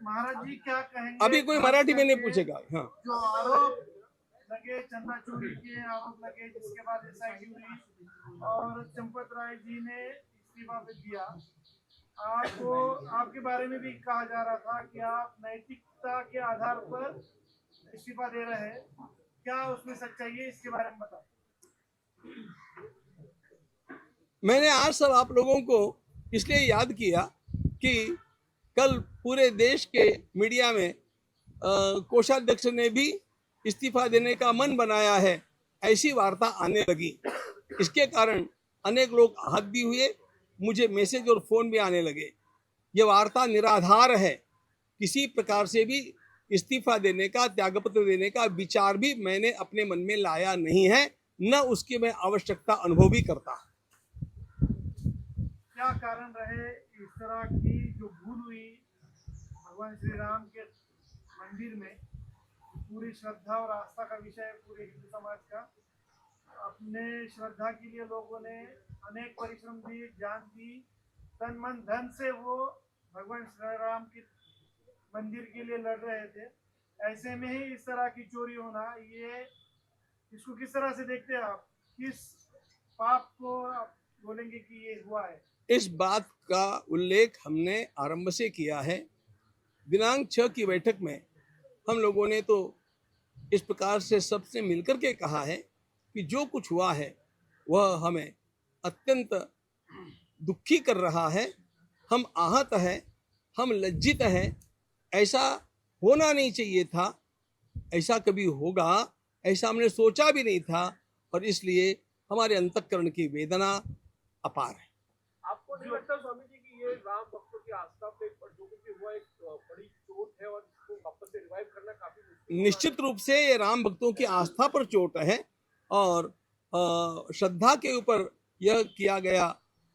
महाराज जी क्या कहेंगे? अभी कोई मराठी में नहीं पूछेगा. हाँ, जो आरोप लगे, चंदा चोरी के आरोप लगे, जिसके बाद SIT हुई और चंपत राय जी ने इस्तीफा भी दिया. आपको, आपके बारे में भी कहा जा रहा था कि आप नैतिकता के आधार पर इस्तीफा दे रहे हैं. क्या उसमें सच्चाई है, इसके बारे में बताओ. मैंने आज सब आप लोगों को इसलिए याद किया कि कल पूरे देश के मीडिया में कोषाध्यक्ष ने भी इस्तीफा देने का मन बनाया है, ऐसी वार्ता आने लगी. इसके कारण अनेक लोग आहत भी हुए, मुझे मैसेज और फोन भी आने लगे. ये वार्ता निराधार है. किसी प्रकार से भी इस्तीफा देने का, त्यागपत्र देने का विचार भी मैंने अपने मन में लाया नहीं है, न उसकी मैं आवश्यकता अनुभव भी करता. क्या कारण रहे इस तरह की जो भूल हुई भगवान श्री राम के मंदिर में? पूरी श्रद्धा और आस्था का विषय है पूरे हिंदू समाज का. अपने श्रद्धा के लिए लोगों ने अनेक परिश्रम दिए, जान दी, तन मन धन से वो भगवान श्री राम के मंदिर के लिए लड़ रहे थे. ऐसे में ही इस तरह की चोरी होना, ये इसको किस तरह से देखते हैं आप? किस पाप को आप बोलेंगे कि ये हुआ है? इस बात का उल्लेख हमने आरंभ से किया है. दिनांक 6 की बैठक में हम लोगों ने तो इस प्रकार से सबसे मिलकर के कहा है कि जो कुछ हुआ है वह हमें अत्यंत दुखी कर रहा है. हम आहत हैं, हम लज्जित हैं. ऐसा होना नहीं चाहिए था, ऐसा कभी होगा ऐसा हमने सोचा भी नहीं था, और इसलिए हमारे अंतःकरण की वेदना अपार है. आपको नहीं लगता स्वामी जी कि ये राम भक्तों की आस्था पे जो कुछ भी हुआ एक बड़ी चोट है और इसको वापस से रिवाइव करना काफी मुश्किल निश्चित रूप से ये राम भक्तों की आस्था पर चोट है और श्रद्धा के ऊपर यह किया गया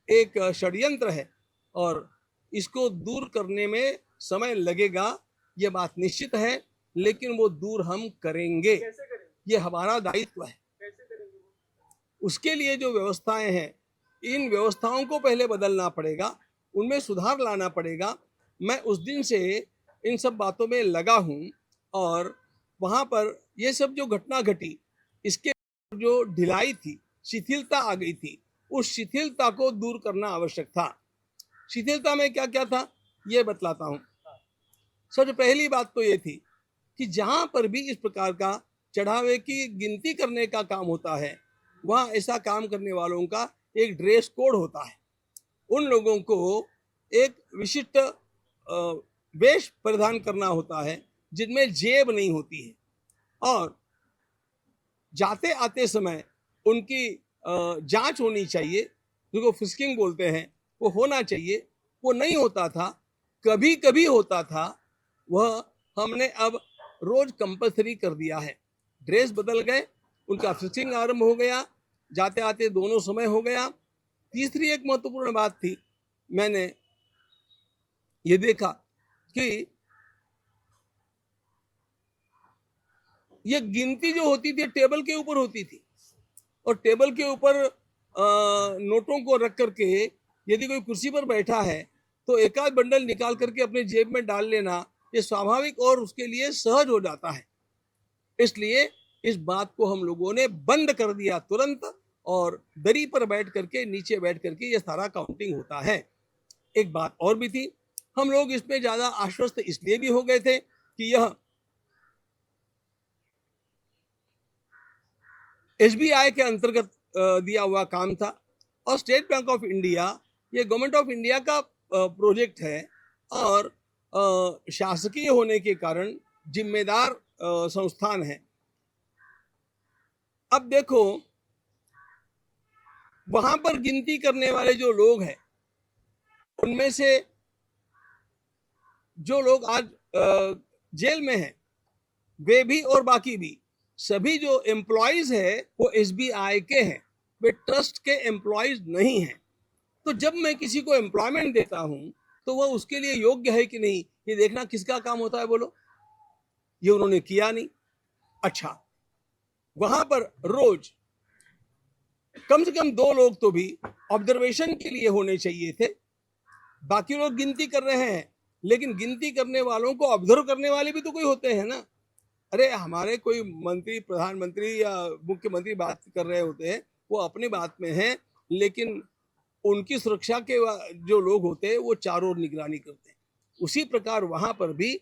एक षड्यंत्र है और इसको दूर करने में समय लगेगा, ये बात निश्चित है, लेकिन वो दूर हम करेंगे। कैसे करेंगे? ये हमारा दायित्व है। कैसे करेंगे? उसके लिए जो व्यवस्थाएं हैं, इन व्यवस्थाओं को पहले बदलना पड़ेगा, उनमें सुधार लाना पड़ेगा। मैं उस दिन से इन सब बातों में लगा हूं और वहां पर ये सब जो घटना घटी, इसके जो ढिलाई थी, शिथिलता आ गई थी, उस शिथिलता को दूर करना आवश्यक था। शिथिलता में क्या क्या था ये बतलाता हूं। सबसे पहली बात तो ये थी कि जहां पर भी इस प्रकार का चढ़ावे की गिनती करने का काम होता है, वहां ऐसा काम करने वालों का एक ड्रेस कोड होता है। उन लोगों को एक विशिष्ट वेश परिधान करना होता है जिनमें जेब नहीं होती है और जाते आते समय उनकी जांच होनी चाहिए, जिसको फिस्किंग बोलते हैं, वो होना चाहिए। वो नहीं होता था, कभी कभी होता था, वह हमने अब रोज कंपल्सरी कर दिया है। ड्रेस बदल गए, उनका फिस्किंग आरंभ हो गया, जाते आते दोनों समय हो गया। तीसरी एक महत्वपूर्ण बात थी, मैंने ये देखा कि ये गिनती जो होती थी टेबल के ऊपर होती थी और टेबल के ऊपर नोटों को रख करके यदि कोई कुर्सी पर बैठा है तो एक आध बंडल निकाल करके अपने जेब में डाल लेना ये स्वाभाविक और उसके लिए सहज हो जाता है। इसलिए इस बात को हम लोगों ने बंद कर दिया तुरंत और दरी पर बैठ करके, नीचे बैठ करके ये सारा काउंटिंग होता है। एक बात और भी थी, हम लोग इसमें ज्यादा आश्वस्त इसलिए भी हो गए थे कि यह एसबीआई के अंतर्गत दिया हुआ काम था और स्टेट बैंक ऑफ इंडिया ये गवर्नमेंट ऑफ इंडिया का प्रोजेक्ट है और शासकीय होने के कारण जिम्मेदार संस्थान है। अब देखो, वहां पर गिनती करने वाले जो लोग हैं, उनमें से जो लोग आज जेल में हैं, वे भी और बाकी भी सभी जो एम्प्लॉयज है वो एसबीआई के हैं, वे ट्रस्ट के एम्प्लॉयज नहीं हैं। तो जब मैं किसी को एम्प्लॉयमेंट देता हूं तो वह उसके लिए योग्य है कि नहीं, ये देखना किसका काम होता है बोलो। ये उन्होंने किया नहीं। अच्छा, वहां पर रोज कम से कम 2 लोग तो भी ऑब्जर्वेशन के लिए होने चाहिए थे। बाकी लोग गिनती कर रहे हैं, लेकिन गिनती करने वालों को ऑब्जर्व करने वाले भी तो कोई होते हैं ना। अरे हमारे कोई मंत्री, प्रधानमंत्री या मुख्यमंत्री बात कर रहे होते हैं, वो अपनी बात में हैं, लेकिन उनकी सुरक्षा के जो लोग होते हैं वो चारों ओर निगरानी करते हैं। उसी प्रकार वहां पर भी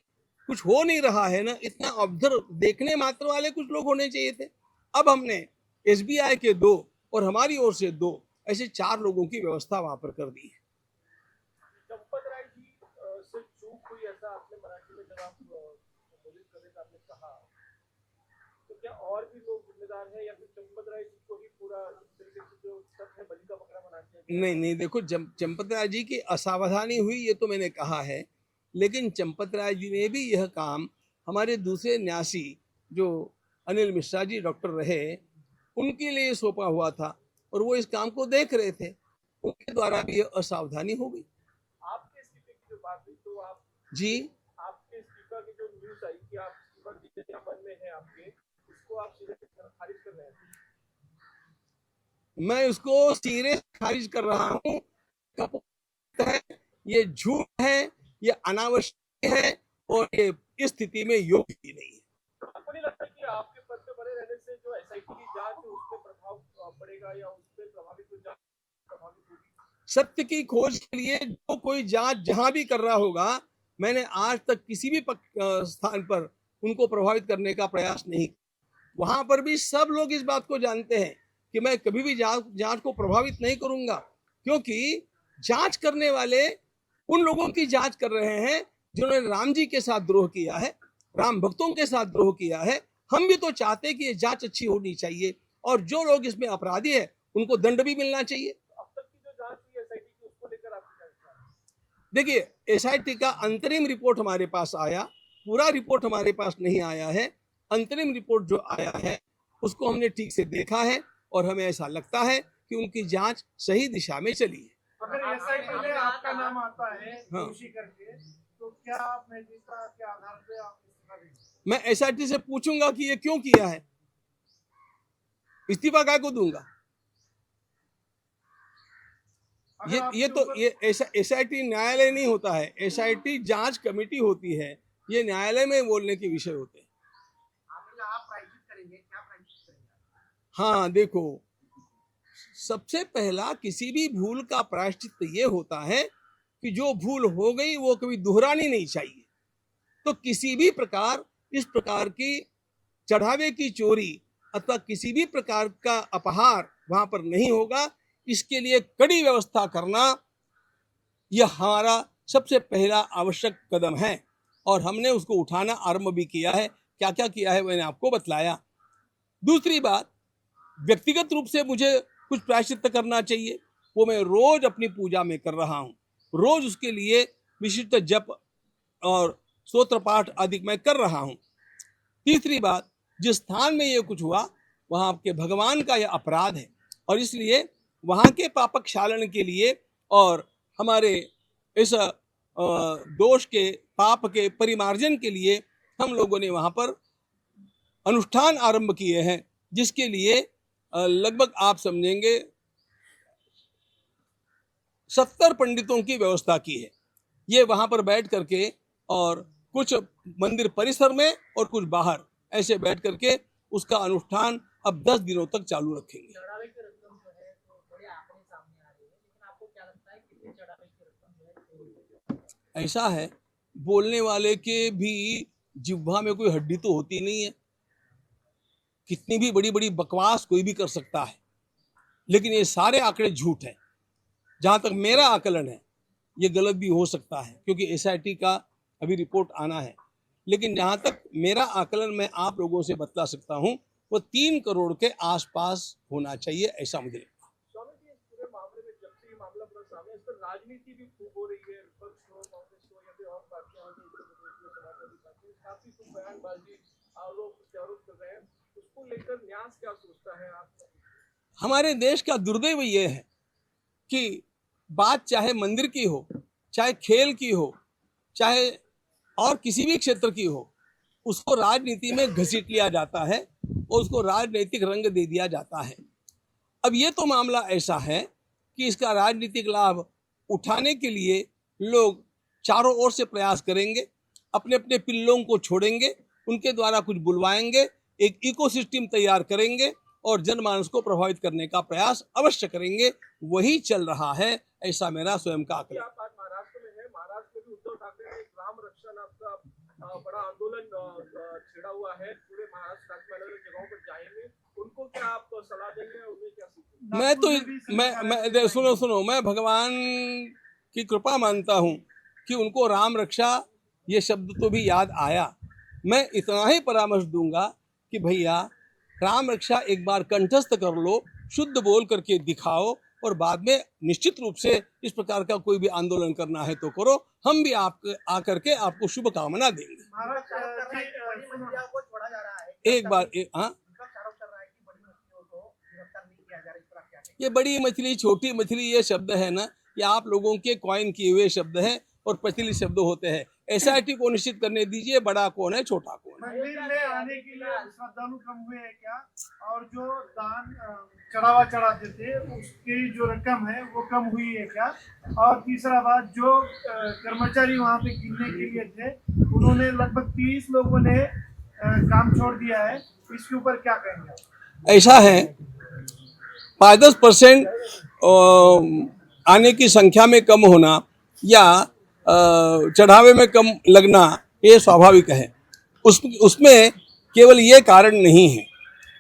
कुछ हो नहीं रहा है ना, इतना ऑब्जर्व देखने मात्र वाले कुछ लोग होने चाहिए थे। अब हमने एसबीआई के 2 और हमारी ओर से 2 ऐसे 4 लोगों की व्यवस्था वहां पर कर दी है। चंपत राय जी से चूक हुई ऐसा आपने मराठी में जब आप संबोधित कर रहे थे आपने कहा, तो क्या और भी लोग जिम्मेदार हैं या फिर चंपत राय जी को ही पूरा इस तरीके से जो सब है बलि का बकरा बनाते हैं? नहीं देखो, चंपत राय जी की असावधानी हुई ये तो मैंने कहा है, लेकिन चंपत राय जी ने भी यह काम हमारे दूसरे न्यासी जो अनिल मिश्रा जी डॉक्टर रहे, उनके लिए सौंपा हुआ था और वो इस काम को देख रहे थे, उनके द्वारा भी यह असावधानी हो गई। आपके इस्तीफे की जो बात हुई, तो आप जी, आपके इस्तीफा की जो न्यूज आई कि आप इस्तीफा देने के मन में है आपके, उसको आप सीधे खारिज कर रहे हैं? मैं उसको सिरे खारिज कर रहा हूँ। है, ये झूठ है, ये अनावश्यक है और ये इस स्थिति में योग्य ही नहीं है। आपको नहीं लगता कि आपके पद पे बने रहने से जो एसआईटी की जांच है उस पर प्रभाव पड़ेगा या उस पर प्रभावित होगी? सत्य की खोज के लिए जो कोई जांच जहां भी कर रहा होगा, मैंने आज तक किसी भी स्थान पर उनको प्रभावित करने का प्रयास नहीं। वहां पर भी सब लोग इस बात को जानते हैं कि मैं कभी भी जांच को प्रभावित नहीं करूंगा, क्योंकि जांच करने वाले उन लोगों की जांच कर रहे हैं जिन्होंने राम जी के साथ द्रोह किया है, राम भक्तों के साथ द्रोह किया है। हम भी तो चाहते हैं कि ये जांच अच्छी होनी चाहिए और जो लोग इसमें अपराधी है उनको दंड भी मिलना चाहिए। अब तक की जो जांच हुई एसआईटी की, उसको लेकर आपकी क्या विचार है? देखिए, एसआईटी का अंतरिम रिपोर्ट हमारे पास आया, पूरा रिपोर्ट हमारे पास नहीं आया है। अंतरिम रिपोर्ट जो आया है उसको हमने ठीक से देखा है और हमें ऐसा लगता है कि उनकी जांच सही दिशा में चली है। अगर एसआईटी में आपका नाम आता है हाँ। दोषी करके, तो क्या आप नैतिकता के आधार पे आप इस्तीफा देंगे? मैं एसआईटी से पूछूंगा कि ये क्यों किया है, इस्तीफा काय को दूंगा। अगर ये आपके तो ऊपर- ये एसआईटी न्यायालय नहीं होता है, एसआईटी जांच कमेटी होती है, ये न्यायालय में बोलने के विषय होते हैं। आप प्रायश्चित करेंगे, क्या प्रायश्चित करेंगे? हाँ देखो, सबसे पहला किसी भी भूल का प्रायश्चित ये होता है कि जो भूल हो गई वो कभी दोहरानी नहीं चाहिए। तो किसी भी प्रकार इस प्रकार की चढ़ावे की चोरी अथवा किसी भी प्रकार का अपहार वहां पर नहीं होगा, इसके लिए कड़ी व्यवस्था करना यह हमारा सबसे पहला आवश्यक कदम है और हमने उसको उठाना आरंभ भी किया है। क्या क्या किया है मैंने आपको बतलाया। दूसरी बात, व्यक्तिगत रूप से मुझे कुछ प्रायश्चित करना चाहिए, वो मैं रोज अपनी पूजा में कर रहा हूँ, रोज उसके लिए विशिष्ट जप और स्तोत्र पाठ आदि मैं कर रहा हूँ। तीसरी बात, जिस स्थान में ये कुछ हुआ वहाँ आपके भगवान का यह अपराध है और इसलिए वहाँ के पापक क्षालन के लिए और हमारे इस दोष के पाप के परिमार्जन के लिए हम लोगों ने वहाँ पर अनुष्ठान आरंभ किए हैं, जिसके लिए लगभग आप समझेंगे 70 पंडितों की व्यवस्था की है। ये वहां पर बैठ करके और कुछ मंदिर परिसर में और कुछ बाहर ऐसे बैठ करके उसका अनुष्ठान अब 10 दिनों तक चालू रखेंगे। चढ़ावे की रकम जो है तो बड़े आंकड़े सामने आ रहे हैं, लेकिन आपको क्या लगता है कितने चढ़ावे की रकम जो है चोरी हुई? ऐसा है, बोलने वाले के भी जिह्वा में कोई हड्डी तो होती नहीं है, कितनी भी बड़ी बड़ी बकवास कोई भी कर सकता है, लेकिन ये सारे आंकड़े झूठ हैं। जहां तक मेरा आकलन है ये गलत भी हो सकता है क्योंकि एसआईटी का अभी रिपोर्ट आना है, लेकिन जहां तक मेरा आकलन मैं आप लोगों से बतला सकता हूं वो 3 करोड़ के आसपास होना चाहिए, ऐसा मुझे लगता है। स्वामी जी, इस पूरे मामले में जब से ये मामला पूरा सामने, इस पर राजनीति भी खूब हो रही है, विपक्ष हो, कांग्रेस हो या फिर और पार्टियां हो, समाजवादी पार्टी, काफी कुछ बयानबाजी आरोप प्रत्यारोप कर रहे हैं, उसको लेकर न्यास क्या सोचता है आप? हमारे देश का दुर्दैव ये है कि बात चाहे मंदिर की हो, चाहे खेल की हो, चाहे और किसी भी क्षेत्र की हो, उसको राजनीति में घसीट लिया जाता है और उसको राजनीतिक रंग दे दिया जाता है। अब ये तो मामला ऐसा है कि इसका राजनीतिक लाभ उठाने के लिए लोग चारों ओर से प्रयास करेंगे, अपने अपने पिल्लों को छोड़ेंगे, उनके द्वारा कुछ बुलवाएंगे, एक इकोसिस्टम तैयार करेंगे और जनमानस को प्रभावित करने का प्रयास अवश्य करेंगे। वही चल रहा है, ऐसा मेरा स्वयं का आकलन। आप आज महाराष्ट्र में है, महाराष्ट्र में भी उद्धव ठाकरे ने एक राम रक्षा नाम का बड़ा आंदोलन छेड़ा हुआ है, पूरे महाराष्ट्र राज्य में अलग अलग जगहों पर जाएंगे, उनको क्या आप सलाह देंगे, उन्हें क्या सीखेंगे? मैं सुनो, मैं भगवान की कृपा मानता हूँ कि उनको राम रक्षा ये शब्द तो भी याद आया। मैं इतना ही परामर्श दूंगा कि भैया राम रक्षा एक बार कंठस्थ कर लो, शुद्ध बोल करके दिखाओ और बाद में निश्चित रूप से इस प्रकार का कोई भी आंदोलन करना है तो करो, हम भी आप आकर के आपको शुभकामना देंगे। एक बार हाँ, ये बड़ी मछली छोटी मछली ये शब्द है ना, ये आप लोगों के कॉइन किए हुए शब्द हैं और प्रचलित शब्द होते हैं। एसआईटी को निश्चित करने दीजिए बड़ा कौन है छोटा कौन है। मंदिर में आने के लिए श्रद्धालु कम हुए हैं क्या? और जो दान चढ़ावा चढ़ाते थे उसकी जो रकम है वो कम हुई है क्या? और तीसरा बात, जो कर्मचारी वहाँ पे गिनने के लिए थे उन्होंने लगभग 30 लोगों ने काम छोड़ दिया है, इसके ऊपर क्या कहेंगे? ऐसा है, 5-10% आने की संख्या में कम होना या चढ़ावे में कम लगना ये स्वाभाविक है। उसमें केवल ये कारण नहीं है,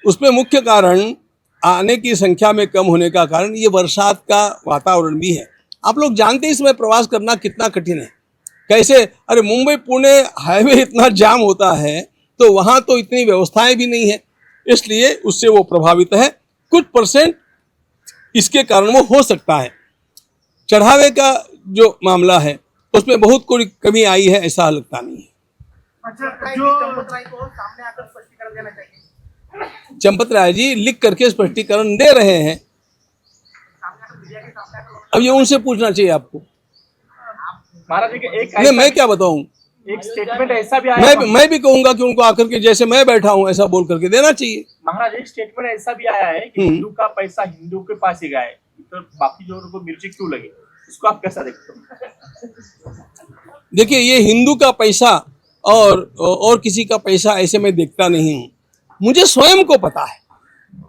उसमें मुख्य कारण आने की संख्या में कम होने का कारण ये बरसात का वातावरण भी है। आप लोग जानते हैं इसमें प्रवास करना कितना कठिन है, कैसे, अरे मुंबई पुणे हाईवे इतना जाम होता है तो वहाँ तो इतनी व्यवस्थाएं भी नहीं है, इसलिए उससे वो प्रभावित है। कुछ % इसके कारण वो हो सकता है। चढ़ावे का जो मामला है उसमें बहुत कोई कमी आई है ऐसा लगता नहीं है। अच्छा, जो जो चंपत राय को सामने आकर स्पष्टीकरण देना चाहिए। चंपत राय जी लिख करके स्पष्टीकरण दे रहे हैं, सामने आकर मीडिया के सामने आकर अब ये उनसे पूछना चाहिए आपको। महाराज जी एक नहीं, मैं क्या बताऊं, एक स्टेटमेंट ऐसा भी आया मैं भी कहूंगा कि उनको आकर के जैसे मैं बैठा हूं ऐसा बोल करके देना चाहिए। महाराज एक स्टेटमेंट ऐसा भी आया है कि हिंदू का पैसा हिंदू के पास ही गया है, तो बाकी जो उनको मिर्ची क्यों लगे, इसको आप कैसा देखते हो? देखिए, ये हिंदू का पैसा और किसी का पैसा ऐसे मैं देखता नहीं हूं। मुझे स्वयं को पता है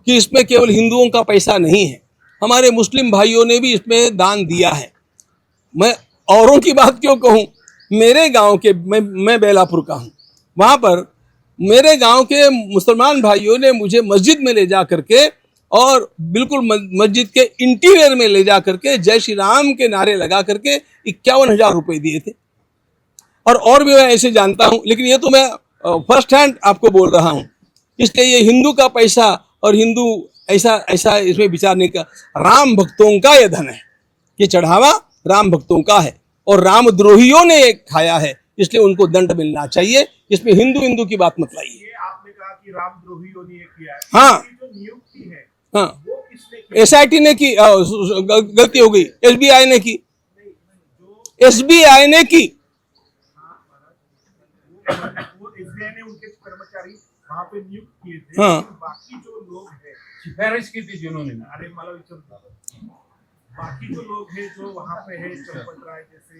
कि इसमें केवल हिंदुओं का पैसा नहीं है, हमारे मुस्लिम भाइयों ने भी इसमें दान दिया है। मैं औरों की बात क्यों कहूं, मेरे गांव के मैं बेलापुर का हूं, वहां पर मेरे गांव के मुसलमान भाइयों ने मुझे मस्जिद में ले जा करके और बिल्कुल मस्जिद के इंटीरियर में ले जा करके जय श्री राम के नारे लगा करके 51,000 रुपए दिए थे। और भी मैं ऐसे जानता हूं, लेकिन ये तो मैं फर्स्ट हैंड आपको बोल रहा हूं। इसलिए ये हिंदू का पैसा और हिंदू ऐसा इसमें विचार नहीं कर, राम भक्तों का ये धन है, ये चढ़ावा राम भक्तों का है और रामद्रोहियों ने ये खाया है, इसलिए उनको दंड मिलना चाहिए। इसमें हिंदू की बात मत लाइए। ये आपने कहा कि रामद्रोहियों ने ये किया है, हाँ। इसकी जो नियुक्ति है हाँ, वो किसने की? SIT ने की, गलती हो गई, SBI ने की, SBI ने की। वो एसबीआई ने उनके कर्मचारी वहाँ पे नियुक्त किए थे, हाँ। लेकिन बाकी जो लोग हैं, सिफारिश की थी जिन्होंने, अरे मला विचार, बाकी जो लोग हैं जो वहाँ पे है, चंपत राय जैसे,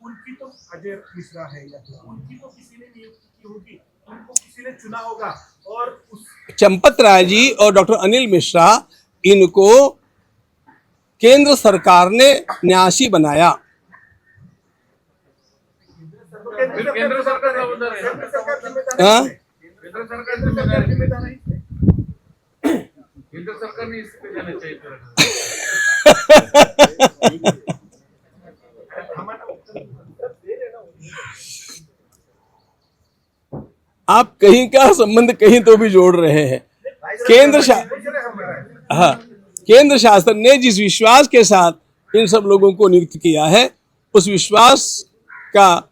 उनकी तो अजय मिश्रा है या उनकी तो किसी ने नियुक्ति की होगी, उनको किसी ने चुना होगा। और उस चंपत राय जी और डॉक्टर अनिल मिश्रा, इनको केंद्र सरकार ने न्यासी बनाया। फिर केंद्र सरकार जबाबदार है, केंद्र सरकार जिम्मेदार हाँ? है, केंद्र सरकार केंद्र जिम्मेदार सरकार है, जिम्मेदार है। केंद्र सरकार ने इस्तीफे देना चाहिए था। आप कहीं का संबंध कहीं तो भी जोड़ रहे हैं। हाँ, केंद्र शासन ने जिस विश्वास के साथ इन सब लोगों को नियुक्त किया है, उस विश्वास का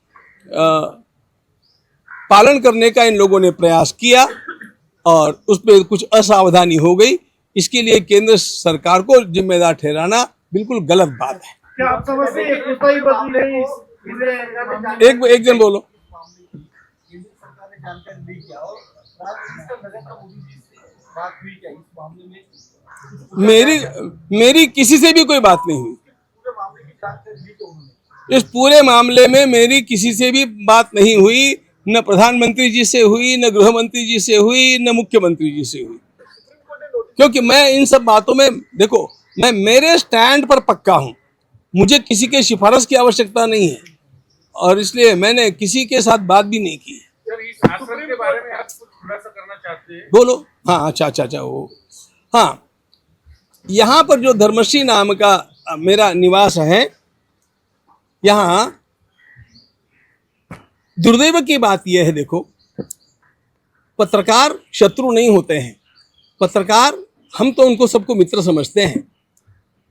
पालन करने का इन लोगों ने प्रयास किया और उसमें कुछ असावधानी हो गई। इसके लिए केंद्र सरकार को जिम्मेदार ठहराना बिल्कुल गलत बात है। क्या आप समझते हैं एकता ही बदल रही है? एक जन बोलो। केंद्र सरकार ने जानकारी ली क्या और प्राइम मिनिस्टर नरेंद्र मोदी जी से बात हुई क्या इस मामले में? मेरी किसी से भी कोई बात नहीं हुई। पूरे मामले की जानकारी ली क्या उन्होंने? इस पूरे मामले में मेरी किसी से भी बात नहीं हुई, न प्रधानमंत्री जी से हुई, न गृह मंत्री जी से हुई, न मुख्यमंत्री जी से हुई। क्योंकि मैं इन सब बातों में, देखो, मैं मेरे स्टैंड पर पक्का हूं, मुझे किसी के सिफारिश की आवश्यकता नहीं है और इसलिए मैंने किसी के साथ बात भी नहीं की। सर, इस आश्रम के बारे में आप कुछ खुलासा करना चाहते हैं? बोलो। हाँ, अच्छा, वो, हाँ, यहाँ पर जो धर्मश्री नाम का मेरा निवास है, यहाँ दुर्दैव की बात यह है, देखो, पत्रकार शत्रु नहीं होते हैं। पत्रकार, हम तो उनको सबको मित्र समझते हैं,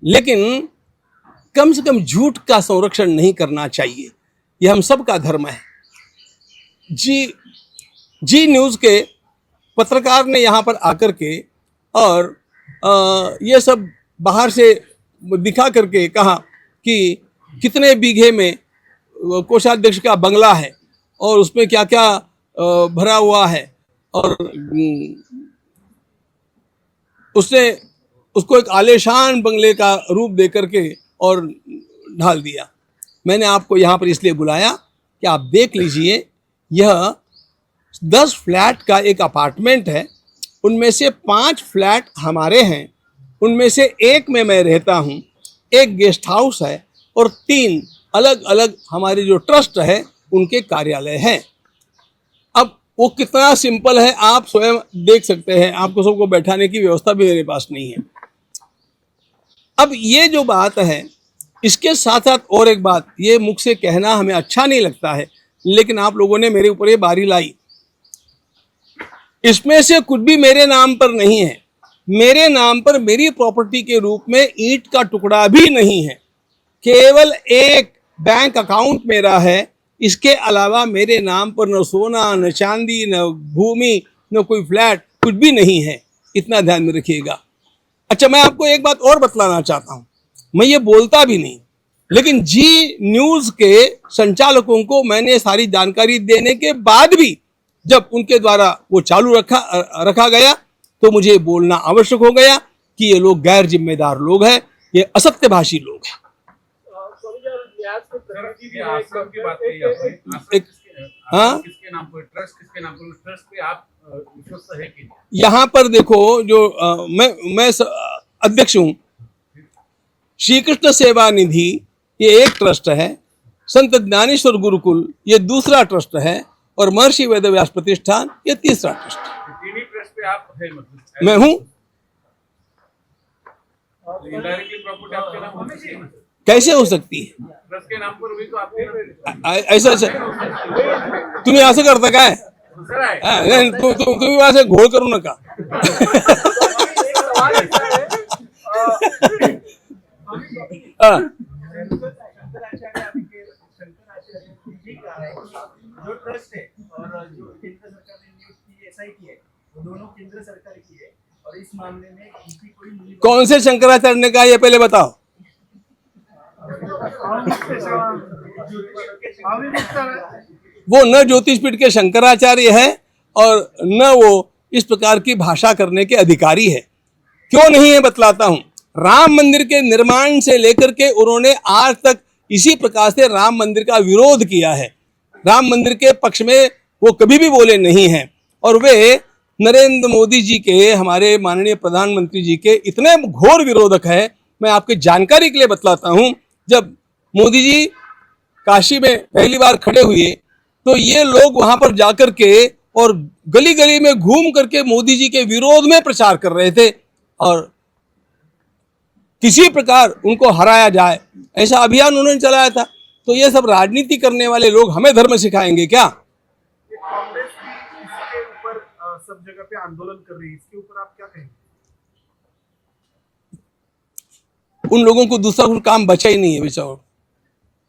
लेकिन कम से कम झूठ का संरक्षण नहीं करना चाहिए, यह हम सबका धर्म है। जी न्यूज़ के पत्रकार ने यहाँ पर आकर के और ये सब बाहर से दिखा करके कहा कि कितने बीघे में कोषाध्यक्ष का बंगला है और उसमें क्या क्या भरा हुआ है, और उसने उसको एक आलीशान बंगले का रूप दे करके और ढाल दिया। मैंने आपको यहाँ पर इसलिए बुलाया कि आप देख लीजिए, यह 10 फ्लैट का एक अपार्टमेंट है, उनमें से 5 फ्लैट हमारे हैं, उनमें से एक में मैं रहता हूँ, एक गेस्ट हाउस है और 3 अलग अलग हमारे जो ट्रस्ट है उनके कार्यालय हैं। अब वो कितना सिंपल है आप स्वयं देख सकते हैं, आपको सबको बैठाने की व्यवस्था भी मेरे पास नहीं है। अब ये जो बात है, इसके साथ साथ और एक बात, ये मुख से कहना हमें अच्छा नहीं लगता है, लेकिन आप लोगों ने मेरे ऊपर ये बारी लाई। इसमें से कुछ भी मेरे नाम पर नहीं है, मेरे नाम पर मेरी प्रॉपर्टी के रूप में ईंट का टुकड़ा भी नहीं है, केवल एक बैंक अकाउंट मेरा है इसके अलावा मेरे नाम पर न सोना, न चांदी, न भूमि, न कोई फ्लैट, कुछ भी नहीं है। इतना ध्यान में रखिएगा। अच्छा, मैं आपको एक बात और बतलाना चाहता हूं। मैं ये बोलता भी नहीं, लेकिन जी न्यूज के संचालकों को मैंने सारी जानकारी देने के बाद भी जब उनके द्वारा वो चालू रखा गया तो मुझे बोलना आवश्यक हो गया कि ये लोग गैर जिम्मेदार लोग हैं, ये असत्यभाषी लोग हैं। स्वामी जी, और न्यास के प्रति ये आश्रम की बात कही आपने। आश्रम एक- हाँ? आश्रम किसके नाम पर, ट्रस्ट किसके नाम पर, ट्रस्ट पे आप विश्वस्त है कि नहीं? यहां पर देखो, जो मैं अध्यक्ष हूं, श्री कृष्ण सेवा निधि ये एक ट्रस्ट है, संत ज्ञानेश्वर गुरुकुल ये दूसरा ट्रस्ट है, और महर्षि वेदव्यास प्रतिष्ठान ये तीसरा ट्रस्ट है। तीन ही ट्रस्ट पे आप है, मतलब मैं हूं। इनडायरेक्टली प्रॉपर्टी आपके नाम होनी चाहिए ना। कैसे हो सकती है ट्रस्ट के नाम पर भी तो आपके ऐसा? तुम्ही असं करता काय? दूसरा है। नाही, तुम्ही असं घोळ करू नका। एक सवाल ऐसा है हाँ। जो ट्रस्ट है और जो केंद्र सरकार ने नियुक्त की SIT है, वो दोनों केंद्र सरकार की है, और इस मामले में इनकी कोई मिली- कौन से शंकराचार्य ने कहा ये पहले बताओ। वो न ज्योतिषपीठ के शंकराचार्य है और न वो इस प्रकार की भाषा करने के अधिकारी है। क्यों नहीं है बतलाता हूं। राम मंदिर के निर्माण से लेकर के उन्होंने आज तक इसी प्रकार से राम मंदिर का विरोध किया है। राम मंदिर के पक्ष में वो कभी भी बोले नहीं हैं, और वे नरेंद्र मोदी जी के, हमारे माननीय प्रधानमंत्री जी के इतने घोर विरोधक है। मैं आपकी जानकारी के लिए बतलाता हूं, जब मोदी जी काशी में पहली बार खड़े हुए तो ये लोग वहां पर जाकर के और गली गली में घूम करके मोदी जी के विरोध में प्रचार कर रहे थे, और किसी प्रकार उनको हराया जाए ऐसा अभियान उन्होंने चलाया था। तो ये सब राजनीति करने वाले लोग हमें धर्म सिखाएंगे क्या? कांग्रेस भी इसके ऊपर सब जगह पे आंदोलन कर रही है, इसके ऊपर आप क्या कहेंगे? उन लोगों को दूसरा कोई काम बचा ही नहीं है बेचारों,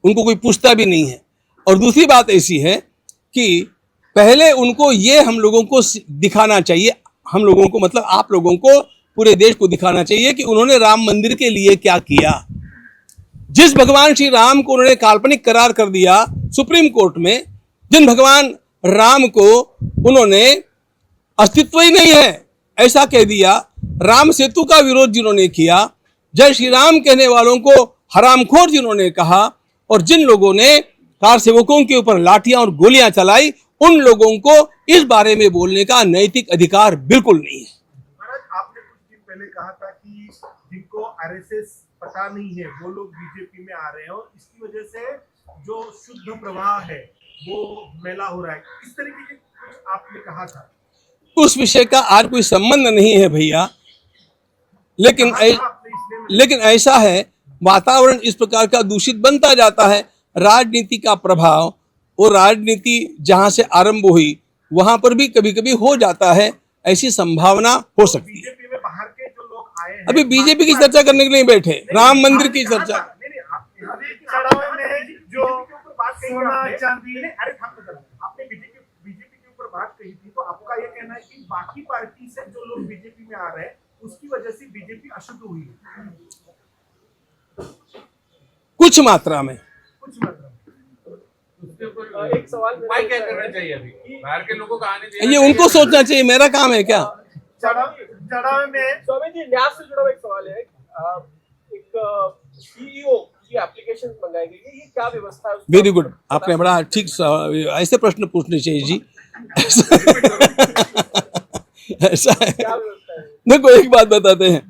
उनको कोई पूछता भी नहीं है। और दूसरी बात ऐसी है कि पहले उनको ये हम लोगों को दिखाना चाहिए, हम लोगों को मतलब आप लोगों को, पूरे देश को दिखाना चाहिए कि उन्होंने राम मंदिर के लिए क्या किया। जिस भगवान श्री राम को उन्होंने काल्पनिक करार कर दिया सुप्रीम कोर्ट में, जिन भगवान राम को उन्होंने अस्तित्व ही नहीं है ऐसा कह दिया, राम सेतु का विरोध जिन्होंने किया, जय श्री राम कहने वालों को हरामखोर जिन्होंने कहा, और जिन लोगों ने कार सेवकों के ऊपर लाठियां और गोलियां चलाई, उन लोगों को इस बारे में बोलने का नैतिक अधिकार बिल्कुल नहीं है। महाराज, आपने कुछ दिन पहले कहा था कि जिनको RSS पता नहीं है वो लोग बीजेपी में आ रहे हैं, और इसकी वजह से जो शुद्ध प्रवाह है वो मैला हो रहा है, इस तरीके के कुछ आपने कहा था। उस विषय का आज कोई संबंध नहीं है भैया, लेकिन कहा था आपने इसलिए लेकिन ऐसा है, वातावरण इस प्रकार का दूषित बनता जाता है। राजनीति का प्रभाव, और राजनीति जहां से आरंभ हुई वहां पर भी कभी कभी हो जाता है, ऐसी संभावना हो सकती है। बीजेपी में बाहर के जो लोग आए हैं, अभी बीजेपी की चर्चा करने के लिए बैठे, राम मंदिर की चर्चा। नहीं नहीं, चढ़ावे में जो सोना चांदी, अरे आपने बीजेपी के ऊपर बात कही थी, तो आपका ये कहना है कि बाकी पार्टी से जो लोग बीजेपी में आ रहे हैं उसकी वजह से बीजेपी अशुद्ध हुई है, कुछ मात्रा में। कुछ मतलब उसके ऊपर एक सवाल उपाय क्या करना चाहिए अभी? बाहर के लोगों को आने देना ये चाहिए? उनको सोचना चाहिए, मेरा काम है क्या? चढ़ावे में स्वामी जी, न्यास से जुड़ा हुआ एक सवाल है। एक CEO की एप्लीकेशन मंगाई गई है, ये क्या व्यवस्था है? वेरी गुड, आपने बड़ा ठीक ऐसे प्रश्न पूछने चाहिए जी। ऐसा है। क्या व्यवस्था है? देखो, एक बात बताते हैं,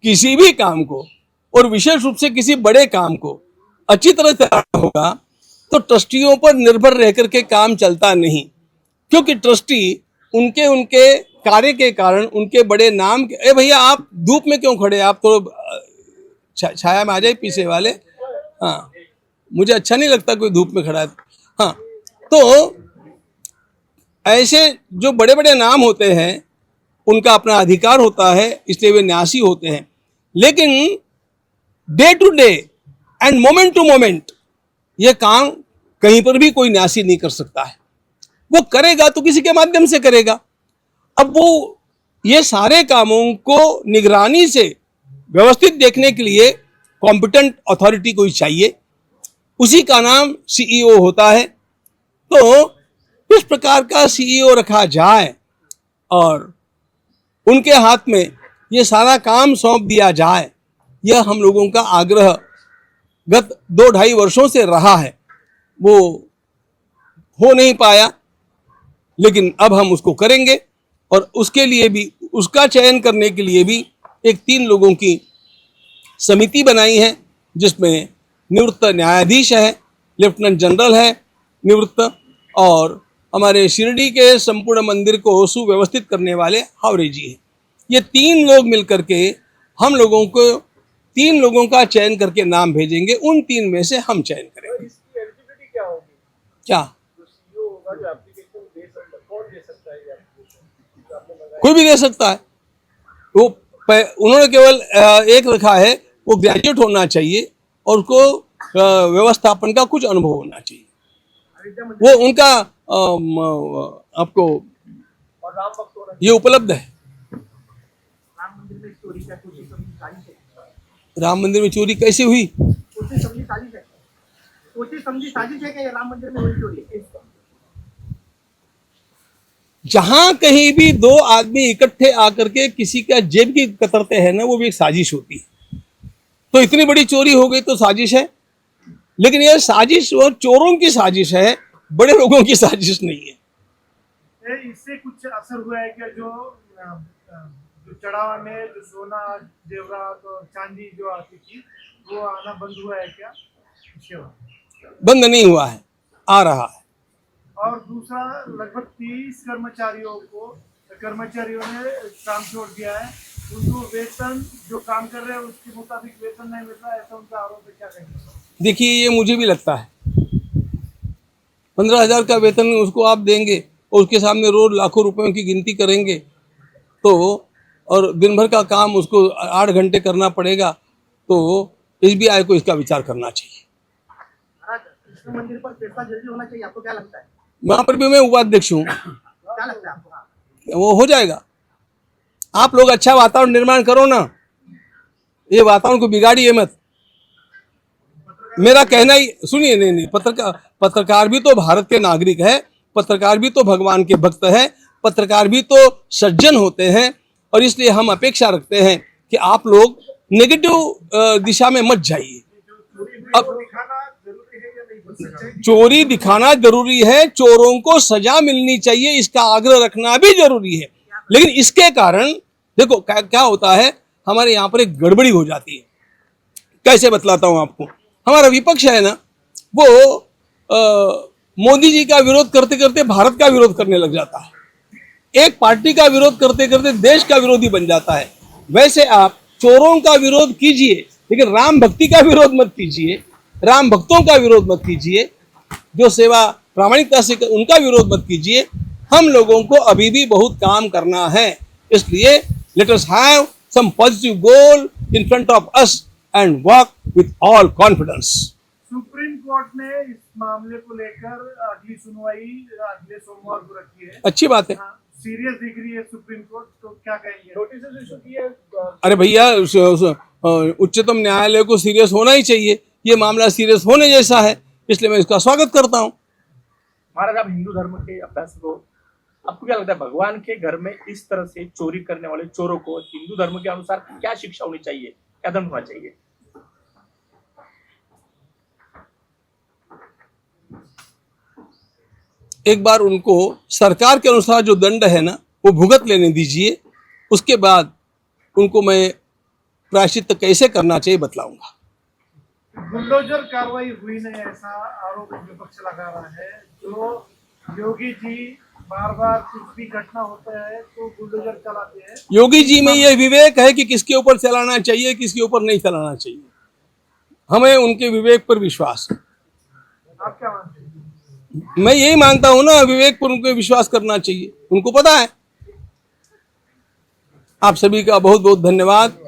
किसी भी काम को, और विशेष रूप से किसी बड़े काम को अच्छी तरह चलाना होगा तो ट्रस्टियों पर निर्भर रह करके काम चलता नहीं, क्योंकि ट्रस्टी उनके उनके कार्य के कारण, उनके बड़े नाम के, ए भैया आप धूप में क्यों खड़े, आप तो छाया में आ जाए पीछे वाले। हाँ, मुझे अच्छा नहीं लगता कोई धूप में खड़ा है। हाँ, तो ऐसे जो बड़े बड़े नाम होते हैं उनका अपना अधिकार होता है, इसलिए वे न्यासी होते हैं। लेकिन day to day and moment to moment ये काम कहीं पर भी कोई न्यासी नहीं कर सकता है। वो करेगा तो किसी के माध्यम से करेगा। अब वो ये सारे कामों को निगरानी से व्यवस्थित देखने के लिए कॉम्पिटेंट अथॉरिटी कोई चाहिए, उसी का नाम सीईओ होता है। तो इस प्रकार का सीईओ रखा जाए और उनके हाथ में ये सारा काम सौंप दिया जाए, यह हम लोगों का आग्रह गत 2-2.5 वर्षों से रहा है। वो हो नहीं पाया, लेकिन अब हम उसको करेंगे और उसके लिए भी, उसका चयन करने के लिए भी एक 3 लोगों की समिति बनाई है, जिसमें निवृत्त न्यायाधीश है, लेफ्टिनेंट जनरल है निवृत्त, और हमारे शिरडी के संपूर्ण मंदिर को सुव्यवस्थित करने वाले हावरे जी हैं। ये 3 लोग मिलकर के हम लोगों को 3 लोगों का चयन करके नाम भेजेंगे, उन 3 में से हम चयन करेंगे। इसकी एलिजिबिलिटी क्या होगी? क्या जो सीईओ होगा, जो एप्लीकेशन दे सकता, कौन दे सकता है ये एप्लीकेशन? जो आपने लगाया कोई भी दे सकता है। वो उन्होंने केवल एक रखा है, वो ग्रेजुएट होना चाहिए और उसको व्यवस्थापन का कुछ अनुभव होना चाहिए। वो उनका आपको और राम भक्त होना ये उपलब्ध है। राम मंदिर में चोरी का कोशिश समझी साजिश है। राम मंदिर में चोरी कैसे हुई? कोशिश समझी साजिश है। कोशिश समझी साजिश है कि ये राम मंदिर में हुई चोरी है। जहां कहीं भी 2 आदमी इकट्ठे आकर के किसी का जेब की कतरते हैं ना, वो भी एक साजिश होती है। तो इतनी बड़ी चोरी हो गई तो साजिश है, लेकिन यह साजिश वो चोरों की साजिश है, बड़े लोगों की साजिश नहीं है। इससे कुछ असर हुआ है क्या? जो चढ़ावा में जो सोना, जेवरात और चांदी जो आती थी, वो आना बंद हुआ है क्या? बंद नहीं हुआ है, आ रहा है। और दूसरा, लगभग 30 कर्मचारियों ने काम छोड़ दिया है। उनको वेतन, जो काम कर रहे हैं उसके मुताबिक वेतन नहीं मिल रहा है, ऐसा उनका आरोप है। क्या कहेंगे? देखिए, ये मुझे भी लगता है 15,000 का वेतन उसको आप देंगे और उसके सामने रोज लाखों रुपयों की गिनती करेंगे, तो और दिन भर का काम उसको 8 घंटे करना पड़ेगा, तो एसबीआई को इसका विचार करना चाहिए। महाराज, कृष्ण मंदिर पर पैसा जल्दी होना चाहिए, आपको क्या लगता है? वहां पर भी मैं उपाध्यक्ष हूँ, क्या लगता है आपको? वो हो जाएगा। आप लोग अच्छा वातावरण निर्माण करो ना, ये वातावरण को बिगाड़िए मत। मेरा कहना ही सुनिए, नहीं, पत्रकार भी तो भारत के नागरिक है, पत्रकार भी तो भगवान के भक्त है, पत्रकार भी तो सज्जन होते हैं, और इसलिए हम अपेक्षा रखते हैं कि आप लोग नेगेटिव दिशा में मत जाइए। अब चोरी दिखाना जरूरी है, चोरों को सजा मिलनी चाहिए, इसका आग्रह रखना भी जरूरी है, लेकिन इसके कारण देखो क्या होता है, हमारे यहाँ पर एक गड़बड़ी हो जाती है। कैसे बतलाता हूं आपको। हमारा विपक्ष है ना, वो मोदी जी का विरोध करते करते भारत का विरोध करने लग जाता है, एक पार्टी का विरोध करते करते देश का विरोधी बन जाता है। वैसे आप चोरों का विरोध कीजिए, लेकिन राम भक्ति का विरोध मत कीजिए, राम भक्तों का विरोध मत कीजिए, जो सेवा प्रामाणिकता से उनका विरोध मत कीजिए। हम लोगों को अभी भी बहुत काम करना है, इसलिए let us have some positive goal in front of us and work with all confidence. Supreme Court ने इस मामले को लेकर अगली सुनवाई अगले सोमवार को रखी है। अच्छी बात है। सीरियस दिख रही है सुप्रीम कोर्ट, तो क्या कहेंगे? नोटिस इशू किए? अरे भैया, उच्चतम न्यायालय को सीरियस होना ही चाहिए, ये मामला सीरियस होने जैसा है, इसलिए मैं इसका स्वागत करता हूँ। महाराज, आप हिंदू धर्म के अभ्यासक हो, आपको क्या लगता है भगवान के घर में इस तरह से चोरी करने वाले चोरों को हिंदू धर्म के अनुसार क्या शिक्षा होनी चाहिए, क्या दंड होना चाहिए? एक बार उनको सरकार के अनुसार जो दंड है ना, वो भुगत लेने दीजिए, उसके बाद उनको मैं प्रायश्चित कैसे करना चाहिए बतलाऊंगा। बुलडोजर कार्रवाई हुई नहीं, ऐसा आरोप विपक्ष लगा रहा है। जो योगी जी बार बार कुछ भी घटना होता है तो बुलडोजर चलाते हैं। योगी जी में ये विवेक है कि किसके ऊपर चलाना चाहिए, किसके ऊपर नहीं चलाना चाहिए। हमें उनके विवेक पर विश्वास है। आप क्या मानते हैं? मैं यही मानता हूं ना, विवेक पर उनको विश्वास करना चाहिए, उनको पता है। आप सभी का बहुत बहुत धन्यवाद।